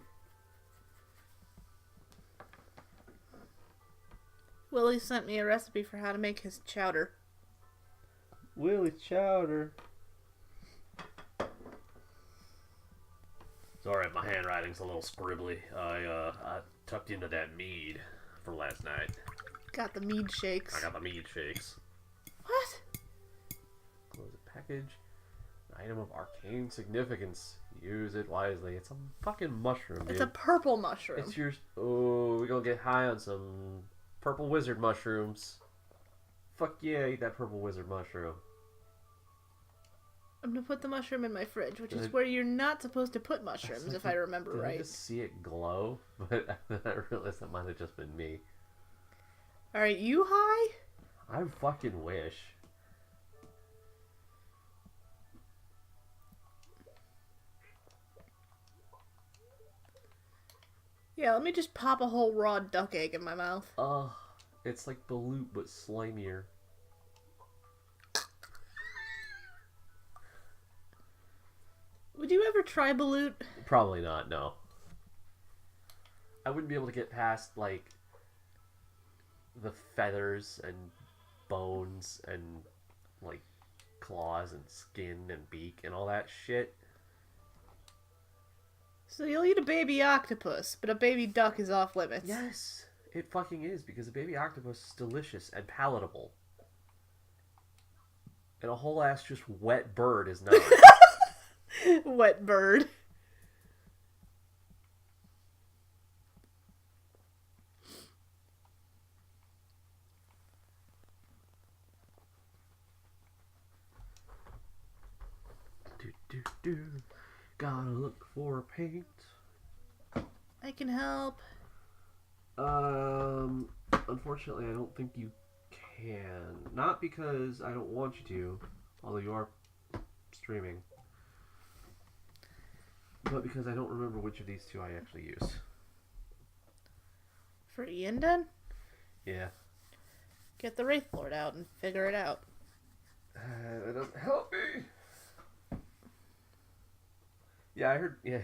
Willie sent me a recipe for how to make his chowder. Willie Chowder. Sorry, my handwriting's a little scribbly. I tucked into that mead from last night. Got the mead shakes. I got the mead shakes. What? Close the package. An item of arcane significance. Use it wisely. It's a fucking mushroom, dude. It's a purple mushroom. It's yours. Oh, we're gonna get high on some purple wizard mushrooms. Fuck yeah, eat that purple wizard mushroom. I'm gonna put the mushroom in my fridge, which is Did- where you're not supposed to put mushrooms, like, if I remember Did right. I just see it glow? But I realized that might have just been me. Are you high? I fucking wish. Yeah, let me just pop a whole raw duck egg in my mouth. It's like balut but slimier. Would you ever try balut? Probably not, no. I wouldn't be able to get past, like, the feathers and bones and, like, claws and skin and beak and all that shit. So you'll eat a baby octopus, but a baby duck is off limits. Yes, it fucking is, because a baby octopus is delicious and palatable. And a whole ass just wet bird is not. Wet bird. Do. Gotta look for paint. I can help. Unfortunately, I don't think you can. Not because I don't want you to, although you are streaming, but because I don't remember which of these two I actually use. For Ian then? Yeah. Get the Wraith Lord out and figure it out. That doesn't help me. Yeah, I heard. Yeah.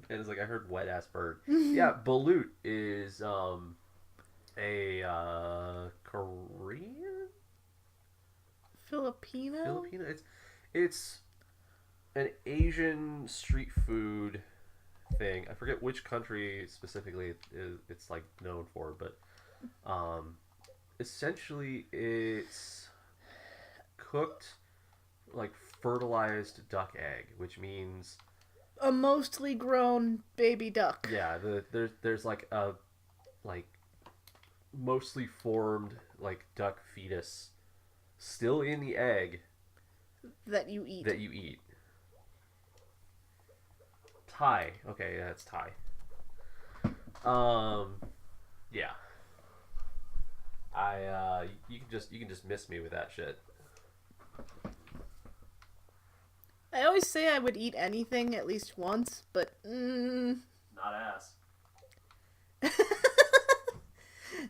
It's like I heard wet ass bird. Yeah, balut is a Korean? Filipino? It's an Asian street food thing. I forget which country specifically it's like known for, but essentially it's cooked like fertilized duck egg, which means A mostly grown baby duck. yeah, there's like a mostly formed like duck fetus still in the egg That you eat. Thai. Okay, that's Thai. Yeah. You can just miss me with that shit. I always say I would eat anything at least once, but Not ass.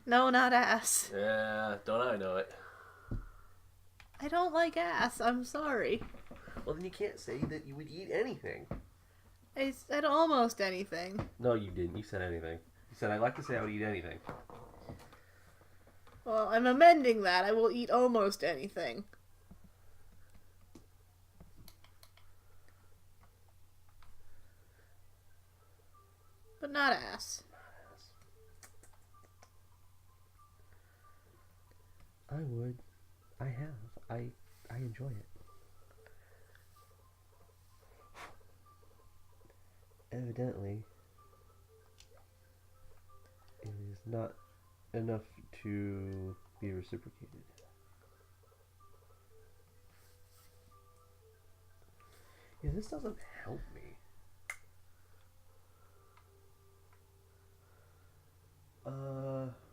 no, not ass. Yeah, don't I know it? I don't like ass. I'm sorry. Well, then you can't say that you would eat anything. I said almost anything. No, you didn't. You said anything. You said I'd like to say I would eat anything. Well, I'm amending that. I will eat almost anything. But not ass. I would. I have. I enjoy it. Evidently, it is not enough to be reciprocated. Yeah, this doesn't help me.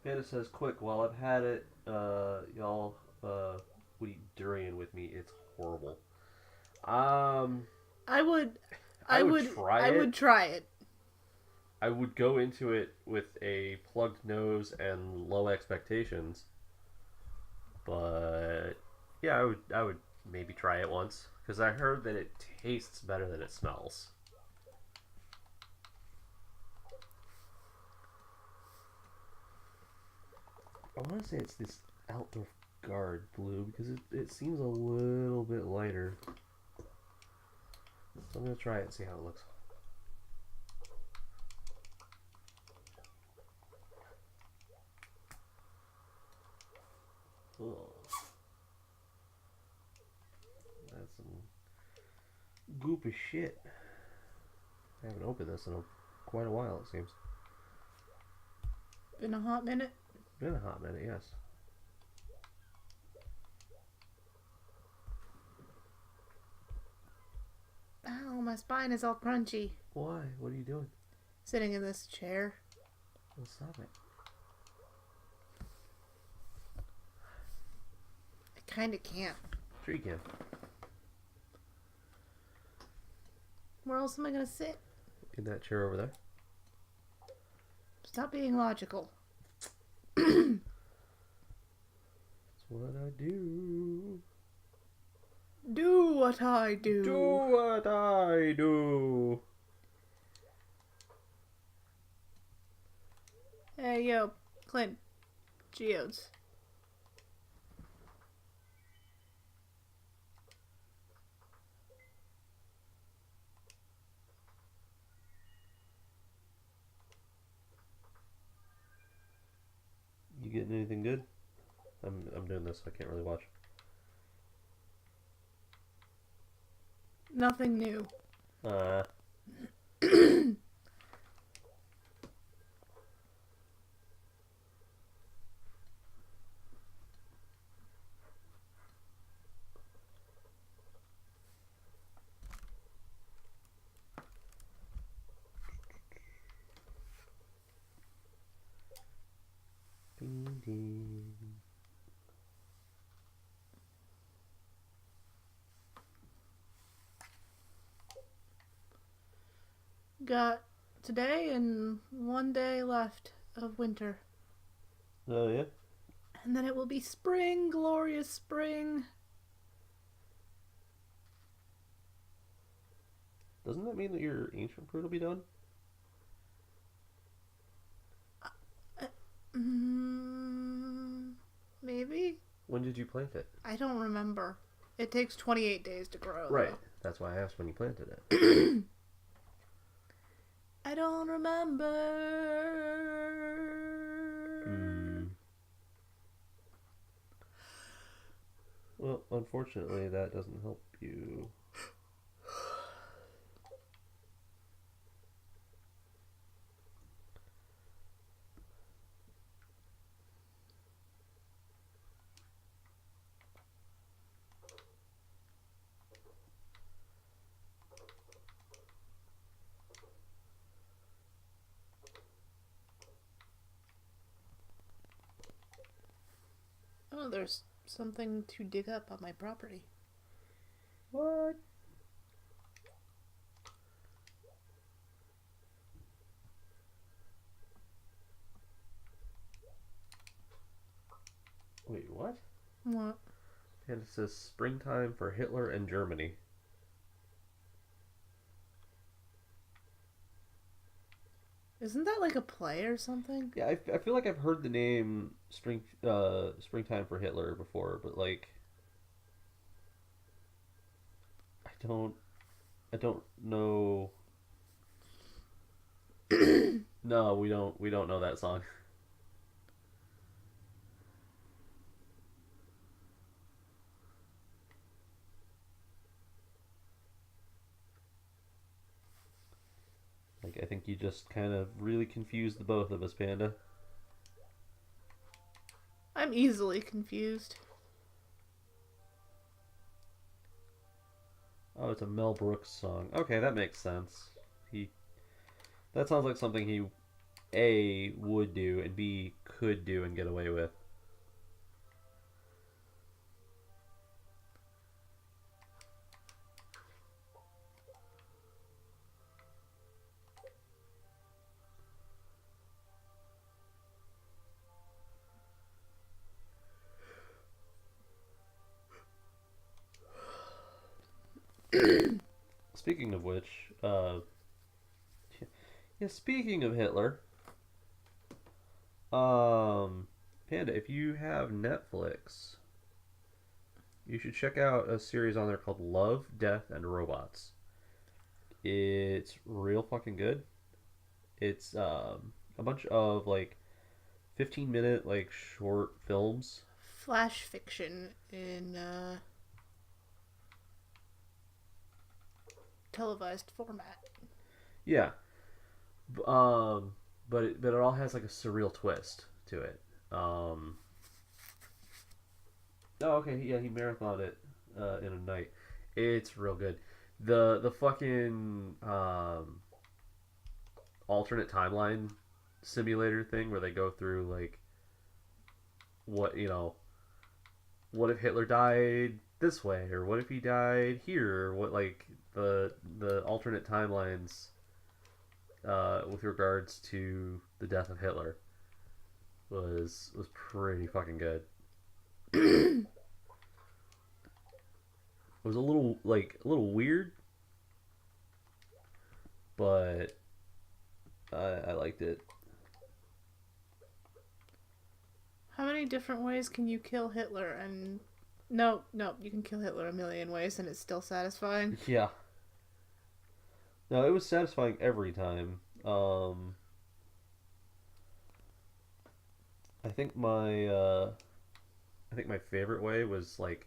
Panda says, quick, while I've had it, y'all, would eat durian with me. It's horrible. I would try try it. I would go into it with a plugged nose and low expectations. But yeah, I would maybe try it once because I heard that it tastes better than it smells. I want to say it's this Outdoor Guard blue because it seems a little bit lighter. So I'm going to try it and see how it looks. Oh. That's some goop of shit. I haven't opened this in quite a while, it seems. Been a hot minute. Been a hot minute, yes. Ow, my spine is all crunchy. Why? What are you doing? Sitting in this chair. Well, stop it. I kinda can't. Sure you can. Where else am I gonna sit? In that chair over there. Stop being logical. That's what I do. Do what I do. Do what I do. Hey, yo, Clint. Geodes. You getting anything good? I'm doing this, so I can't really watch. Nothing new. Ding, ding. Got today and 1 day left of winter. Oh yeah. And then it will be spring, glorious spring. Doesn't that mean that your ancient fruit will be done? Maybe? When did you plant it? I don't remember. It takes 28 days to grow. Right. Though. That's why I asked when you planted it. I don't remember. Well, unfortunately, that doesn't help you. Oh, there's something to dig up on my property. What? Wait, what? What? And it says springtime for Hitler and Germany. Isn't that like a play or something? Yeah, I feel like I've heard the name springtime for Hitler before, but like I don't know. No, we don't know that song. Like I think you just kind of really confused the both of us, Panda. I'm easily confused. Oh, it's a Mel Brooks song. Okay, that makes sense. That sounds like something he A would do and B could do and get away with. Speaking of which, yeah, speaking of Hitler, Panda, if you have Netflix, you should check out a series on there called Love, Death, and Robots. It's real fucking good. It's a bunch of like 15-minute like short films. Flash fiction in televised format. Yeah, but it all has like a surreal twist to it. Oh, okay, yeah, he marathoned it in a night. It's real good. The fucking alternate timeline simulator thing where they go through like what if Hitler died this way, or what if he died here, or what, like the alternate timelines with regards to the death of Hitler was pretty fucking good. It was a little weird, but I liked it. How many different ways can you kill Hitler? And no, you can kill Hitler a million ways and it's still satisfying. Yeah. No, it was satisfying every time. I think my favorite way was like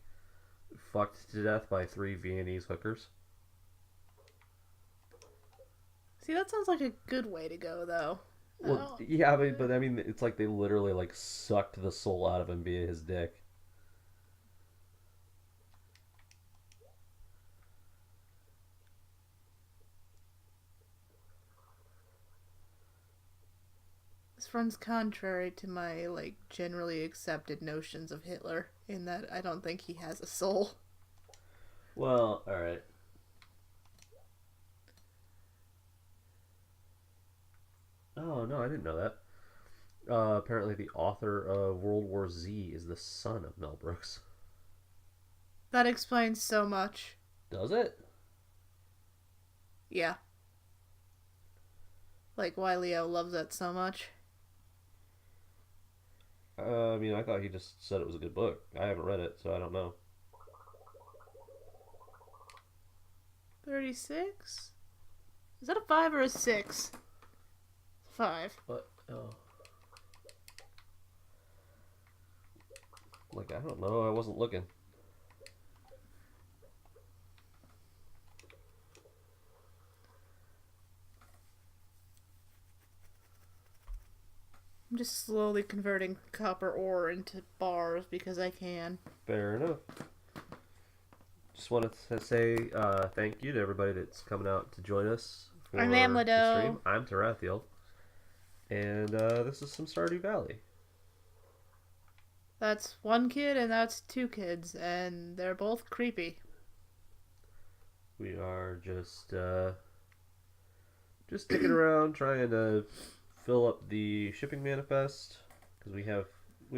fucked to death by 3 Viennese hookers. See, that sounds like a good way to go, though. Well, yeah, but I mean, it's like they literally like sucked the soul out of him via his dick. This runs contrary to my, like, generally accepted notions of Hitler, in that I don't think he has a soul. Well, alright. Oh, no, I didn't know that. Apparently the author of World War Z is the son of Mel Brooks. That explains so much. Does it? Yeah. Like, why Leo loves that so much. I mean, I thought he just said it was a good book. I haven't read it, so I don't know. 36? Is that a 5 or a 6? 5. What? Oh. Like, I don't know. I wasn't looking. I'm just slowly converting copper ore into bars because I can. Fair enough. Just wanted to say thank you to everybody that's coming out to join us for I'm the Amledo. stream. I'm Tarathiel. And this is some Stardew Valley. That's 1 kid and that's 2 kids, and they're both creepy. We are just sticking around trying to fill up the shipping manifest because we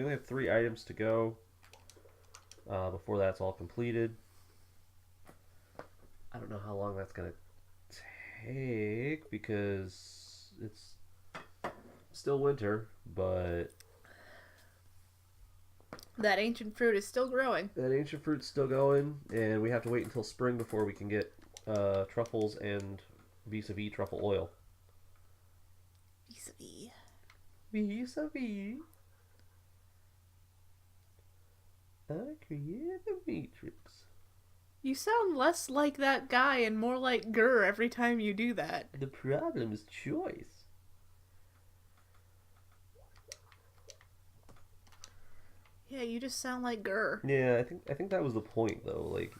only have 3 items to go before that's all completed. I don't know how long that's gonna take because it's still winter, but That ancient fruit is still growing. that ancient fruit's still going, and we have to wait until spring before we can get truffles and vis-a-vis truffle oil. Vis-a-vis. Vis-a-vis. I created the matrix. You sound less like that guy and more like Gurr every time you do that. The problem is choice. Yeah, you just sound like Gurr. Yeah, I think that was the point though. Like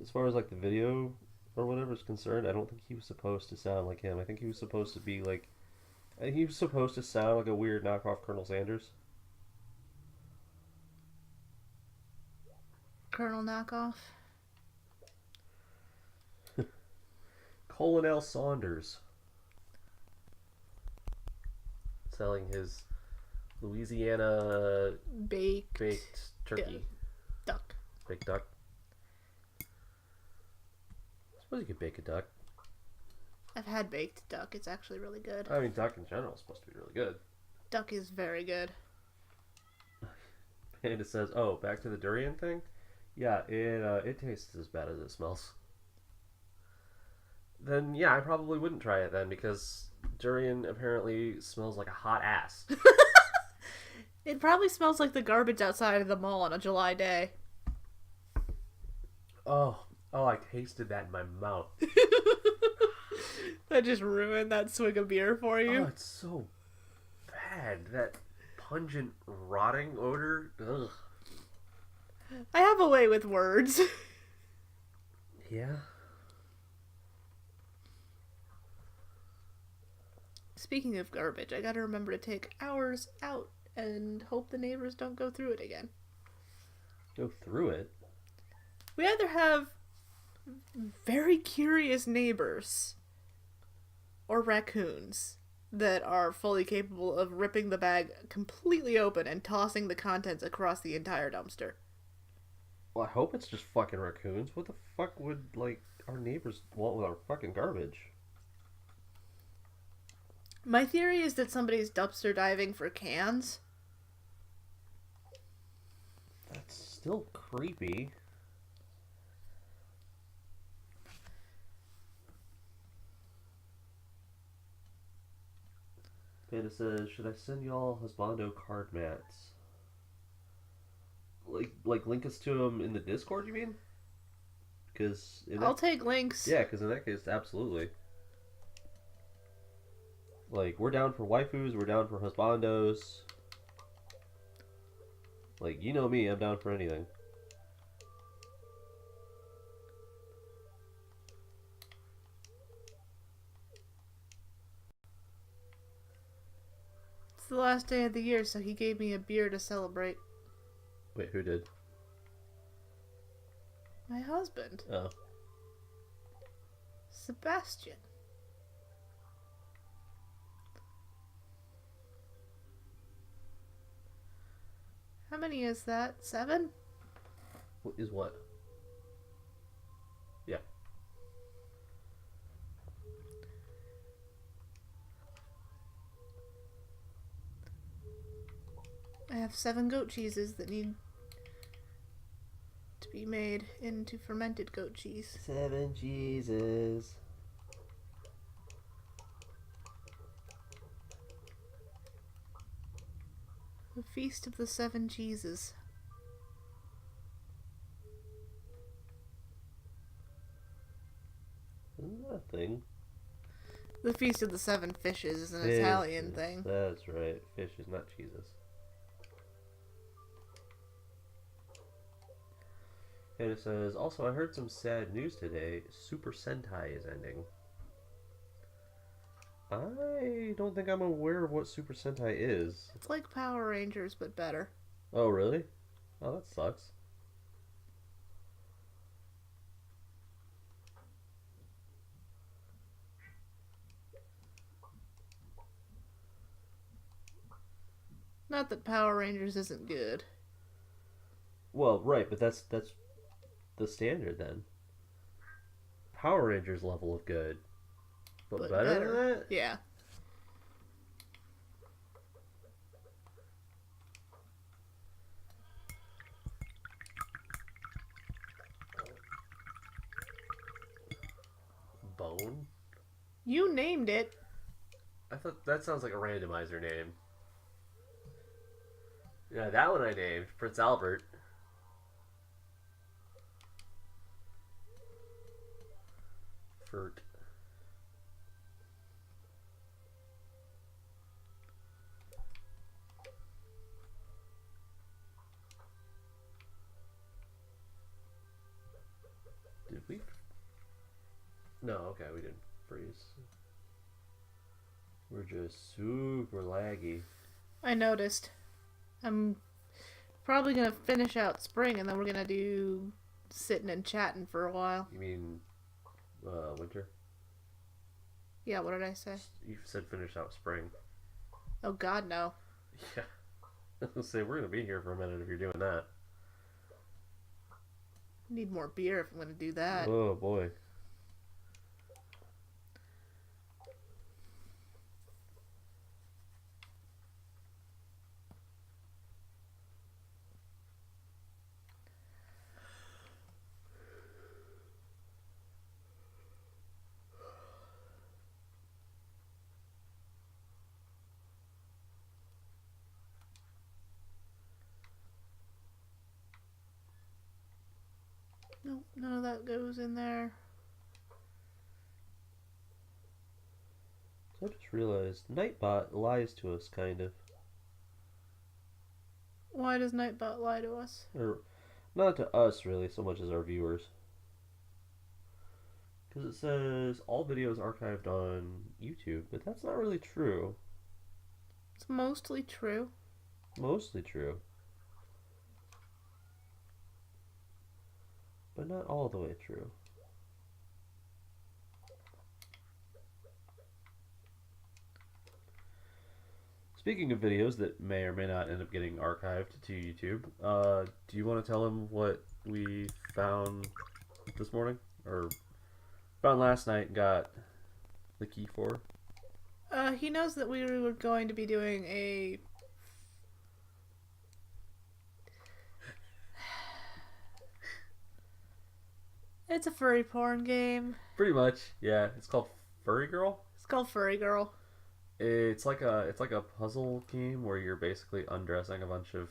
as far as like the video or whatever is concerned, I don't think he was supposed to sound like him. I think he was supposed to be like, I think he was supposed to sound like a weird knockoff Colonel Sanders. Colonel Knockoff. Colonel Saunders selling his Louisiana Baked turkey. duck. Baked duck. I suppose you could bake a duck. I've had baked duck. It's actually really good. I mean, duck in general is supposed to be really good. Duck is very good. And it says, oh, back to the durian thing? Yeah, it tastes as bad as it smells. Then, yeah, I probably wouldn't try it then, because durian apparently smells like a hot ass. It probably smells like the garbage outside of the mall on a July day. Oh, I tasted that in my mouth. That just ruined that swig of beer for you. Oh, it's so bad. That pungent, rotting odor. Ugh. I have a way with words. Yeah. Speaking of garbage, I gotta remember to take ours out and hope the neighbors don't go through it again. Go through it. We either have very curious neighbors or raccoons that are fully capable of ripping the bag completely open and tossing the contents across the entire dumpster. Well, I hope it's just fucking raccoons. What the fuck would, like, our neighbors want with our fucking garbage? My theory is that somebody's dumpster diving for cans. That's still creepy. Panda says, should I send y'all husbando card mats? Like link us to them in the Discord, you mean? Because I'll take links. Yeah, because in that case, absolutely. Like, we're down for waifus, we're down for husbandos. Like, you know me, I'm down for anything. It's the last day of the year, so he gave me a beer to celebrate. Wait, who did? My husband. Oh. Sebastian. How many is that? 7? What is what? Yeah. I have 7 goat cheeses that need to be made into fermented goat cheese. 7 cheeses. The Feast of the 7 Cheeses. Isn't that a thing? The Feast of the 7 Fishes is an Fishes. Italian thing. That's right. Fishes, not cheeses. And it says, also, I heard some sad news today. Super Sentai is ending. I don't think I'm aware of what Super Sentai is. It's like Power Rangers, but better. Oh, really? Oh, that sucks. Not that Power Rangers isn't good. Well, right, but that's the standard then. Power Rangers level of good. But better than that? Yeah. Bone? You named it. I thought that sounds like a randomizer name. Yeah, that one I named Prince Albert. Fert. Did we? No, okay, we didn't freeze. We're just super laggy. I noticed. I'm probably gonna finish out spring and then we're gonna do sitting and chatting for a while. You mean winter? Yeah, what did I say? You said finish out spring. Oh god, no. Yeah. I was gonna say, we're gonna be here for a minute if you're doing that. Need more beer if I'm gonna do that. Oh boy. Nope, none of that goes in there. So I just realized Nightbot lies to us, kind of. Why does Nightbot lie to us? Or not to us, really, so much as our viewers. Because it says all videos archived on YouTube, but that's not really true. It's mostly true. Mostly true. But not all the way true. Speaking of videos that may or may not end up getting archived to YouTube, do you want to tell them what we found this morning? Or found last night and got the key for? He knows that we were going to be doing a... It's a furry porn game. Pretty much, yeah. It's called Furry Girl. It's called Furry Girl. It's like a puzzle game where you're basically undressing a bunch of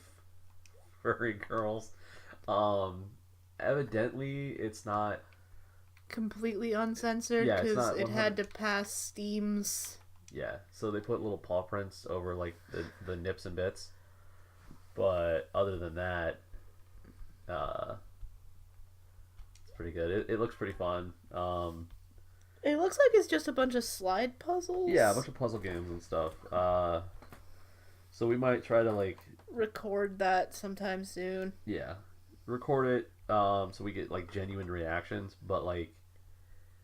furry girls. Evidently, it's not Completely uncensored Yeah, it's because not it had to pass Steam's. Yeah, so they put little paw prints over like the nips and bits. But other than that, it's pretty good. It looks pretty fun. It looks like it's just a bunch of slide puzzles. Yeah, a bunch of puzzle games and stuff. So we might try to like record that sometime soon. Yeah, record it so we get like genuine reactions. But like,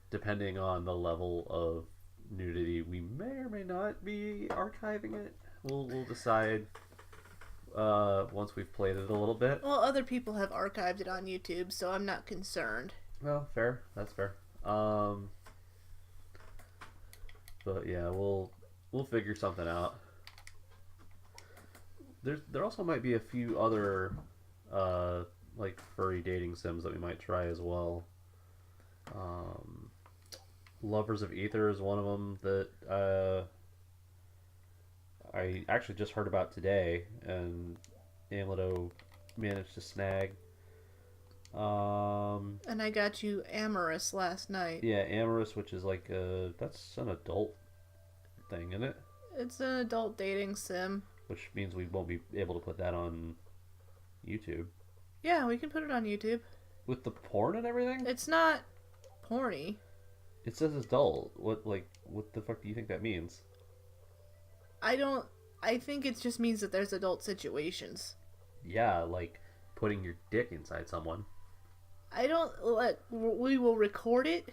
depending on the level of nudity, we may or may not be archiving it. We'll decide once we've played it a little bit. Well, other people have archived it on YouTube, so I'm not concerned. Well, fair. That's fair. But yeah, we'll figure something out. There also might be a few other like furry dating sims that we might try as well. Lovers of Ether is one of them that I actually just heard about today, and Amledo managed to snag. And I got you Amorous last night. Yeah, Amorous, which is like that's an adult thing, isn't it? It's an adult dating sim. Which means we won't be able to put that on YouTube. Yeah, we can put it on YouTube. With the porn and everything? It's not porny. It says adult. What the fuck do you think that means? I think it just means that there's adult situations. Yeah, like putting your dick inside someone. We will record it.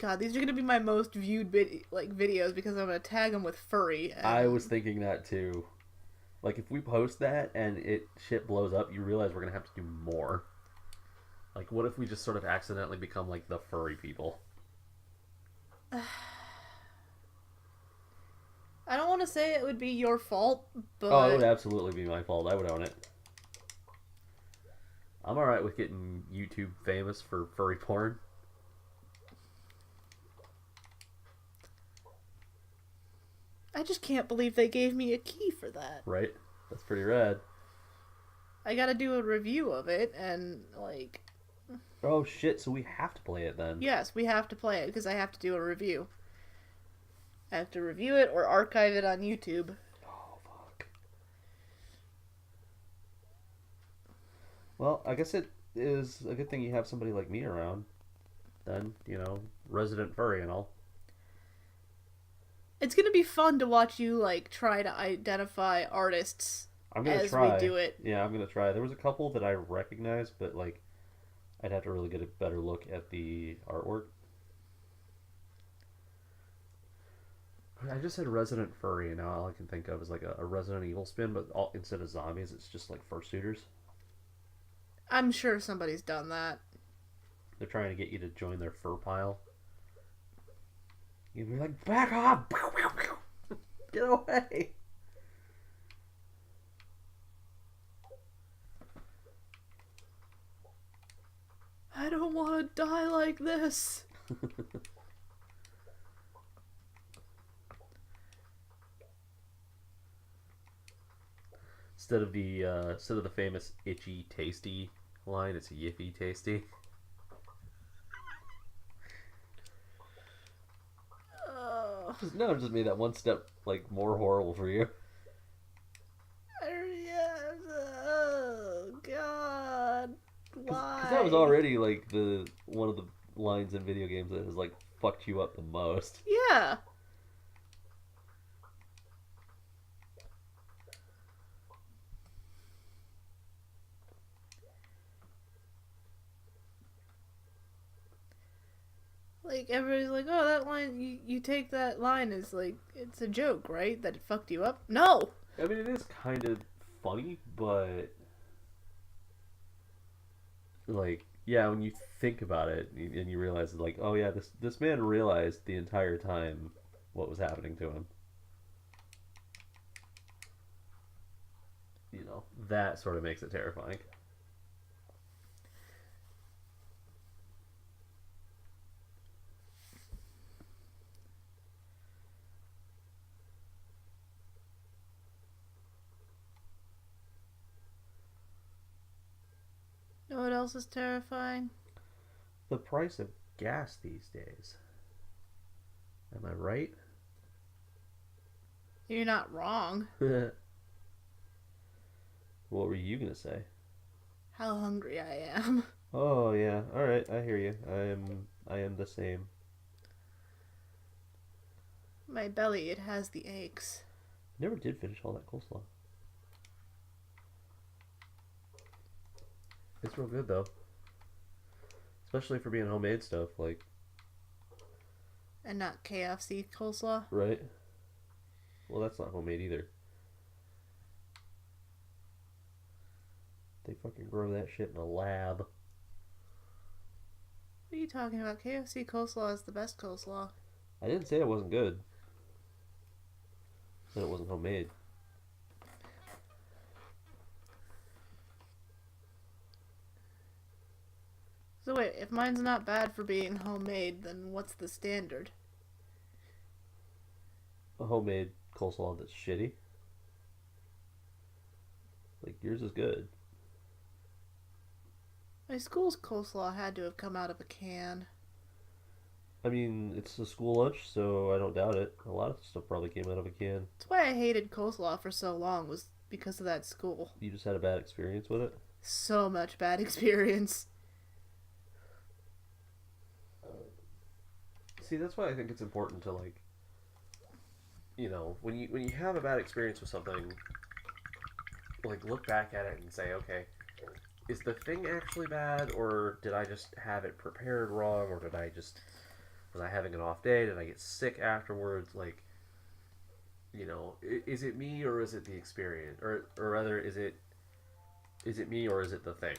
God, these are gonna be my most viewed videos because I'm gonna tag them with furry. I was thinking that too. Like if we post that and shit blows up, you realize we're gonna have to do more. Like what if we just sort of accidentally become like the furry people? I don't want to say it would be your fault, but... Oh, it would absolutely be my fault. I would own it. I'm alright with getting YouTube famous for furry porn. I just can't believe they gave me a key for that. Right? That's pretty rad. I gotta do a review of it, and, like... Oh, shit, so we have to play it then. Yes, we have to play it, because I have to do a review. I have to review it or archive it on YouTube. Oh, fuck. Well, I guess it is a good thing you have somebody like me around. Then, you know, resident furry and all. It's gonna be fun to watch you, like, try to identify artists as we do it. Yeah, I'm gonna try. There was a couple that I recognized, but, like, I'd have to really get a better look at the artwork. I just said Resident Furry, and now all I can think of is like a Resident Evil spin, but instead of zombies, it's just like fursuiters. I'm sure somebody's done that. They're trying to get you to join their fur pile. You'd be like, back off! Get away! I don't want to die like this. Instead of the famous itchy tasty line, it's a yiffy tasty. No, it just made that one step like more horrible for you. Oh God! Why? Because that was already like the one of the lines in video games that has like fucked you up the most. Yeah. Like, everybody's like, oh, that line, you take that line as, like, it's a joke, right? That it fucked you up? No! I mean, it is kind of funny, but like, yeah, when you think about it and you realize, like, oh yeah, this man realized the entire time what was happening to him. You know, that sort of makes it terrifying. Know what else is terrifying? The price of gas these days. Am I right? You're not wrong. What were you gonna say? How hungry I am. Oh yeah, all right, I hear you. I am the same. My belly, it has the aches. Never did finish all that coleslaw. It's real good though, especially for being homemade stuff. Like, And not KFC coleslaw. right? Well, that's not homemade either. They fucking grow that shit in a lab. What are you talking about? KFC coleslaw is the best coleslaw. I didn't say it wasn't good. I said it wasn't homemade. So wait, if mine's not bad for being homemade, then what's the standard? A homemade coleslaw that's shitty. Like, yours is good. My school's coleslaw had to have come out of a can. I mean, it's a school lunch, so I don't doubt it. A lot of stuff probably came out of a can. That's why I hated coleslaw for so long, was because of that school. You just had a bad experience with it? So much bad experience. See, that's why I think it's important to, like, you know, when you have a bad experience with something, like, look back at it and say, okay, is the thing actually bad, or did I just have it prepared wrong, or was I having an off day? Did I get sick afterwards? Like, you know, is it me or is it the experience, or rather, is it me or is it the thing?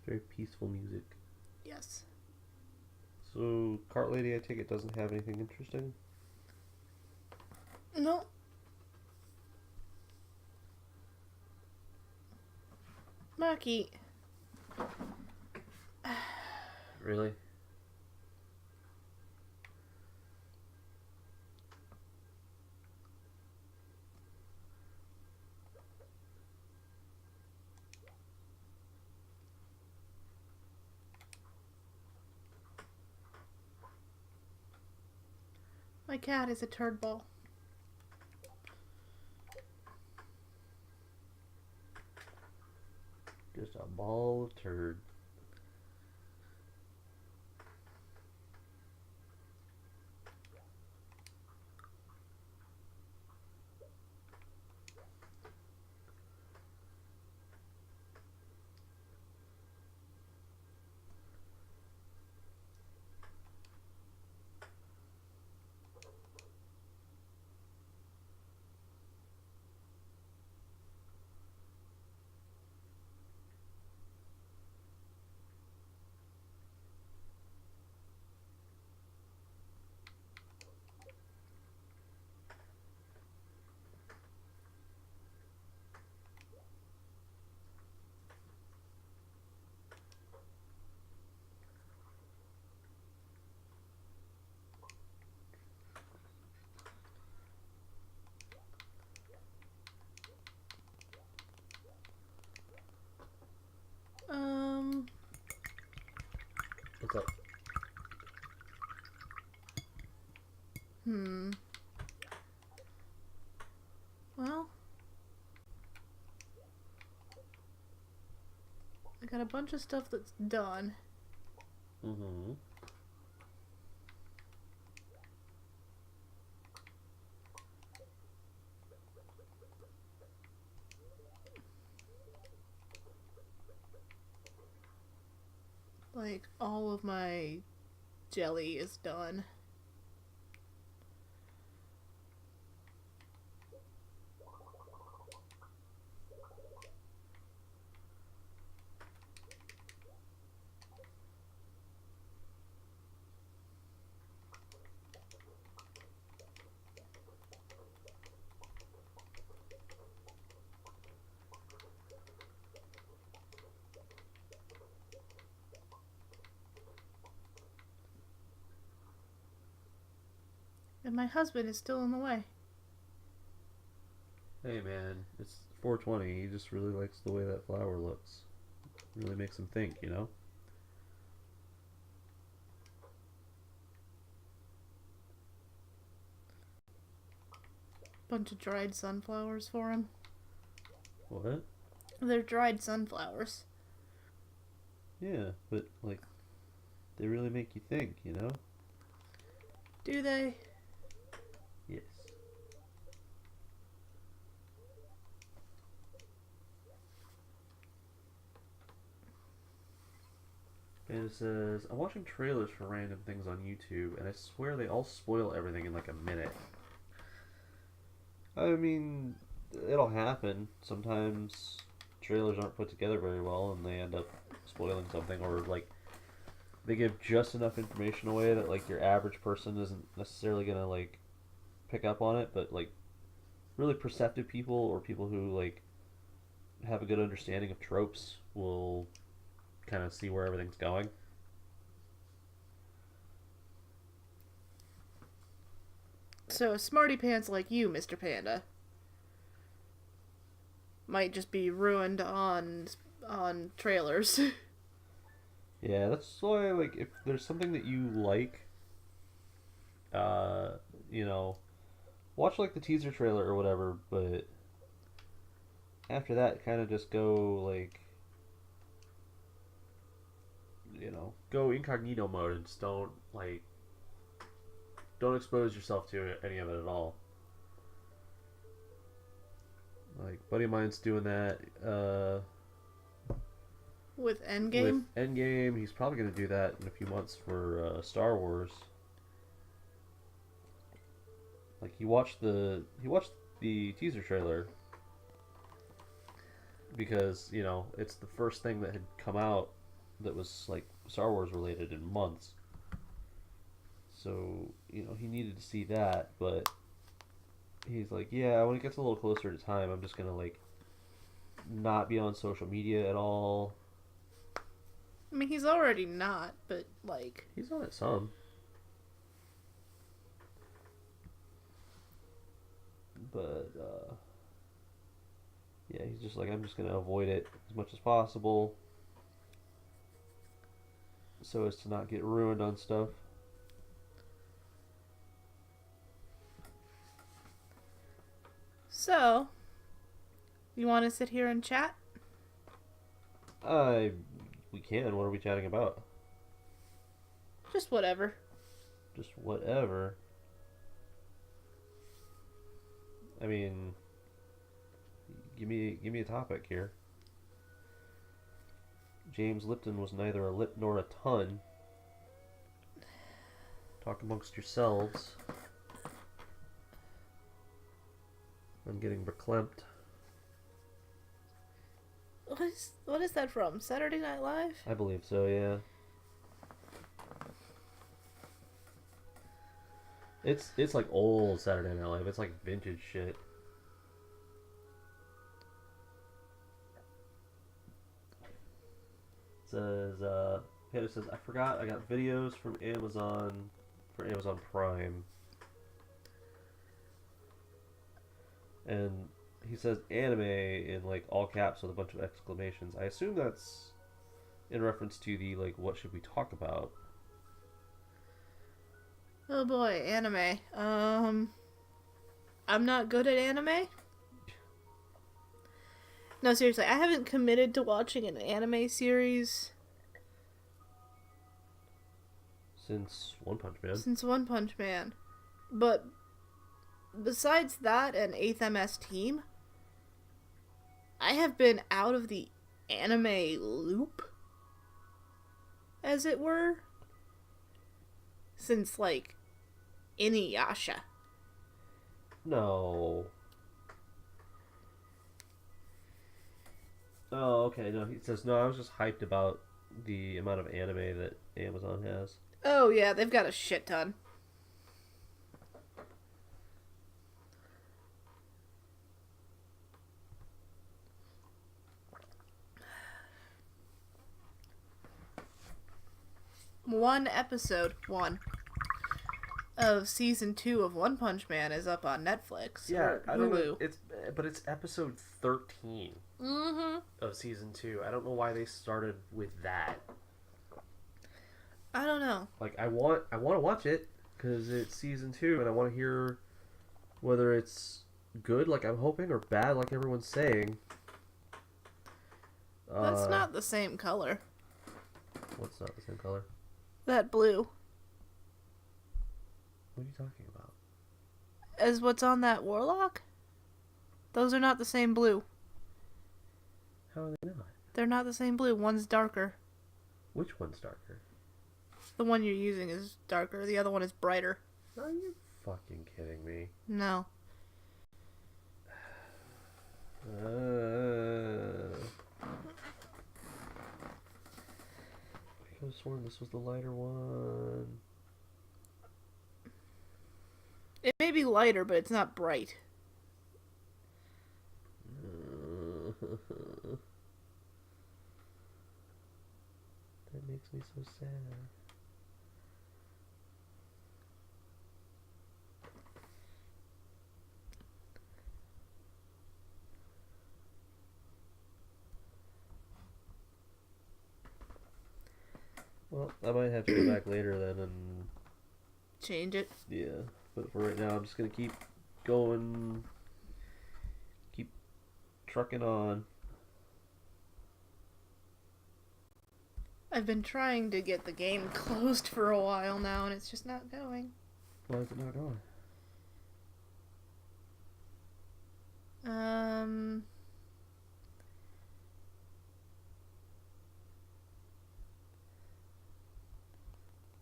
Very peaceful music. Yes. So, Cart Lady, I take it, doesn't have anything interesting? No. Maki. Really? My cat is a turd ball. Just a ball of turd. Hmm. Well, I got a bunch of stuff that's done. Mm-hmm. Like, all of my jelly is done. And my husband is still in the way. Hey man, it's 420. He just really likes the way that flower looks. Really makes him think, you know? Bunch of dried sunflowers for him. What? They're dried sunflowers. Yeah, but like they really make you think, you know? Do they? Yes. And it says, I'm watching trailers for random things on YouTube, and I swear they all spoil everything in like a minute. I mean, it'll happen. Sometimes trailers aren't put together very well, and they end up spoiling something, or like they give just enough information away that like your average person isn't necessarily gonna like pick up on it, but like really perceptive people or people who like have a good understanding of tropes will kind of see where everything's going. So smarty pants like you, Mr. Panda, might just be ruined on trailers. Yeah, that's why like if there's something that you like, uh, you know, watch like the teaser trailer or whatever, but after that kind of just go like, go incognito mode and just don't expose yourself to any of it at all. Like buddy of mine's doing that With with Endgame? Endgame. He's probably going to do that in a few months for Star Wars. Like he watched the teaser trailer because it's the first thing that had come out that was like Star Wars related in months. So he needed to see that, but he's like, yeah, when it gets a little closer to time, I'm just gonna like not be on social media at all. I mean, he's already not, but like. He's on it some, but yeah, he's just like, I'm just gonna avoid it as much as possible so as to not get ruined on stuff. So, you want to sit here and chat? I We can. What are we chatting about? Just whatever. Just whatever. I mean, give me a topic here. James Lipton was neither a lip nor a ton. Talk amongst yourselves. I'm getting verklempt. What is that from? Saturday Night Live? I believe so, yeah. It's like old Saturday Night Live. It's like vintage shit. It says Panda says, I forgot I got videos from Amazon for Amazon Prime. And he says anime in like all caps with a bunch of exclamations. I assume that's in reference to the like what should we talk about. Oh boy, anime. I'm not good at anime. No, seriously, I haven't committed to watching an anime series Since One Punch Man. since One Punch Man. But besides that and 8th MS Team, I have been out of the anime loop, as it were, since, like, Inuyasha. No. Oh, okay. No, he says, no, I was just hyped about the amount of anime that Amazon has. Oh yeah, they've got a shit ton. One of season 2 of One Punch Man is up on Netflix. Yeah, or I don't know. Hulu. It's episode 13 of season 2. I don't know why they started with that. I don't know. Like, I want to watch it because it's season 2, and I want to hear whether it's good, like I'm hoping, or bad, like everyone's saying. That's not the same color. What's not the same color? That blue. What are you talking about? As what's on that Warlock? Those are not the same blue. How are they not? They're not the same blue. One's darker. Which one's darker? The one you're using is darker. The other one is brighter. Are you fucking kidding me? No. I could have sworn this was the lighter one. It may be lighter, but it's not bright. That makes me so sad. Well, I might have to go back later then and Change it. yeah. But for right now, I'm just gonna keep going, keep trucking on. I've been trying to get the game closed for a while now, and it's just not going. Why is it not going?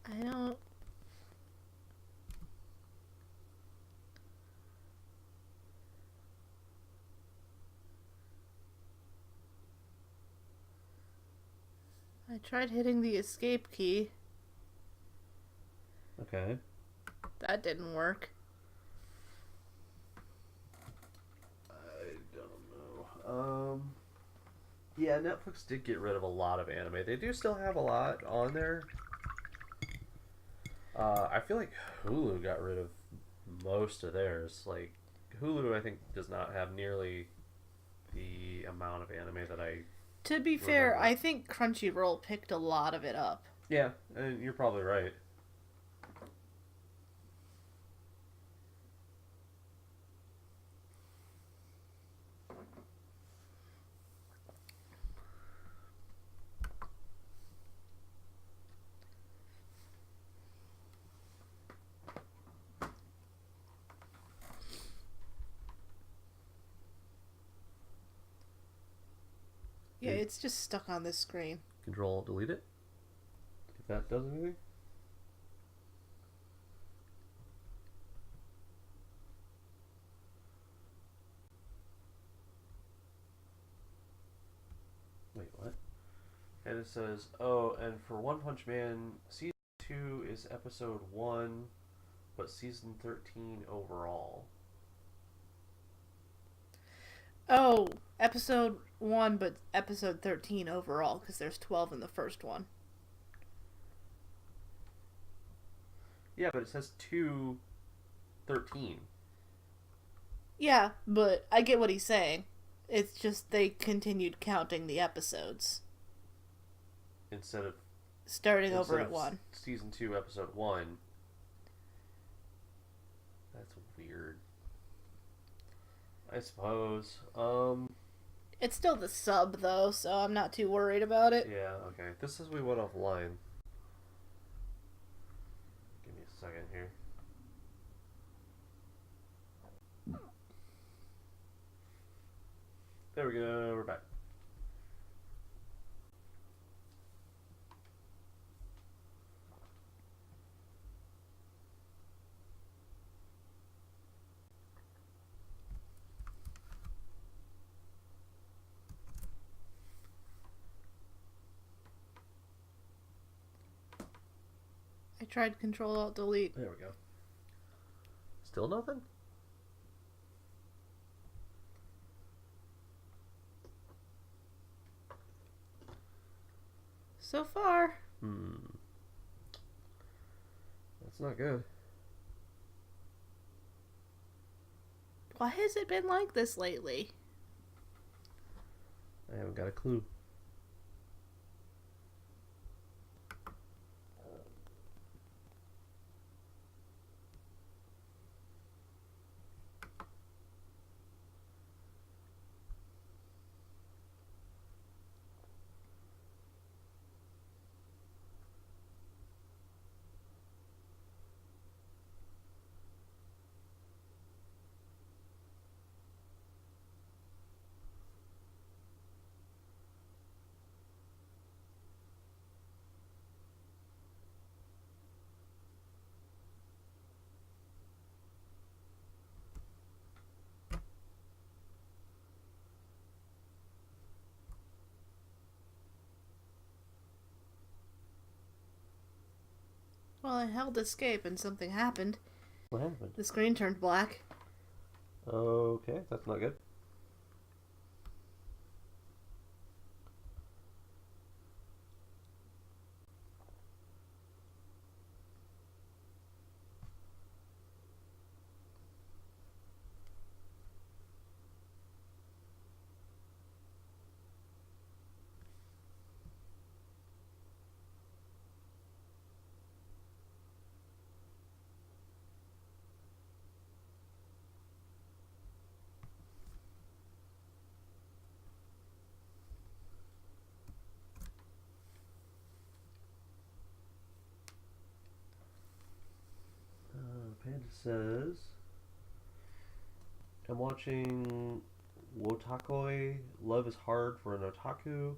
I don't... I tried hitting the escape key. Okay. That didn't work. I don't know. Yeah, Netflix did get rid of a lot of anime. They do still have a lot on there. I feel like Hulu got rid of most of theirs. Like, Hulu, I think, does not have nearly the amount of anime that I... To be fair, I think Crunchyroll picked a lot of it up. Yeah, and you're probably right. Yeah, it's just stuck on this screen. Control, delete it. If that does anything. Wait, what? And it says, oh, and for One Punch Man, season 2 is episode 1, but season 13 overall. Oh, episode 1, but episode 13 overall, because there's 12 in the first one. Yeah, but it says 2:13. Yeah, but I get what he's saying. It's just they continued counting the episodes. Instead of Starting over at 1. season 2, episode 1, That's weird. I suppose. It's still the sub, though, so I'm not too worried about it. Yeah, okay. This is we went offline. Give me a second here. There we go, we're back. I tried Control-Alt-Delete. There we go. Still nothing? So far. That's not good. Why has it been like this lately? I haven't got a clue. Well, I held escape and something happened. What happened? The screen turned black. Okay, that's not good. Panda says, I'm watching Wotakoi, Love is Hard for an Otaku.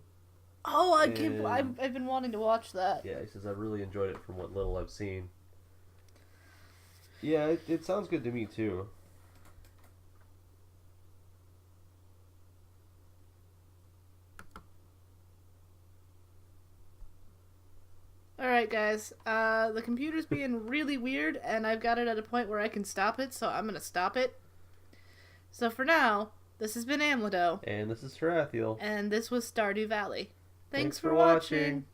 Oh, And- I've been wanting to watch that. Yeah, he says, I've really enjoyed it from what little I've seen. Yeah, it sounds good to me too. Alright, guys. The computer's being really weird, and I've got it at a point where I can stop it, so I'm gonna stop it. So for now, this has been Amledo, And this is Tarathiel. and this was Stardew Valley. Thanks Thanks for for watching. watching.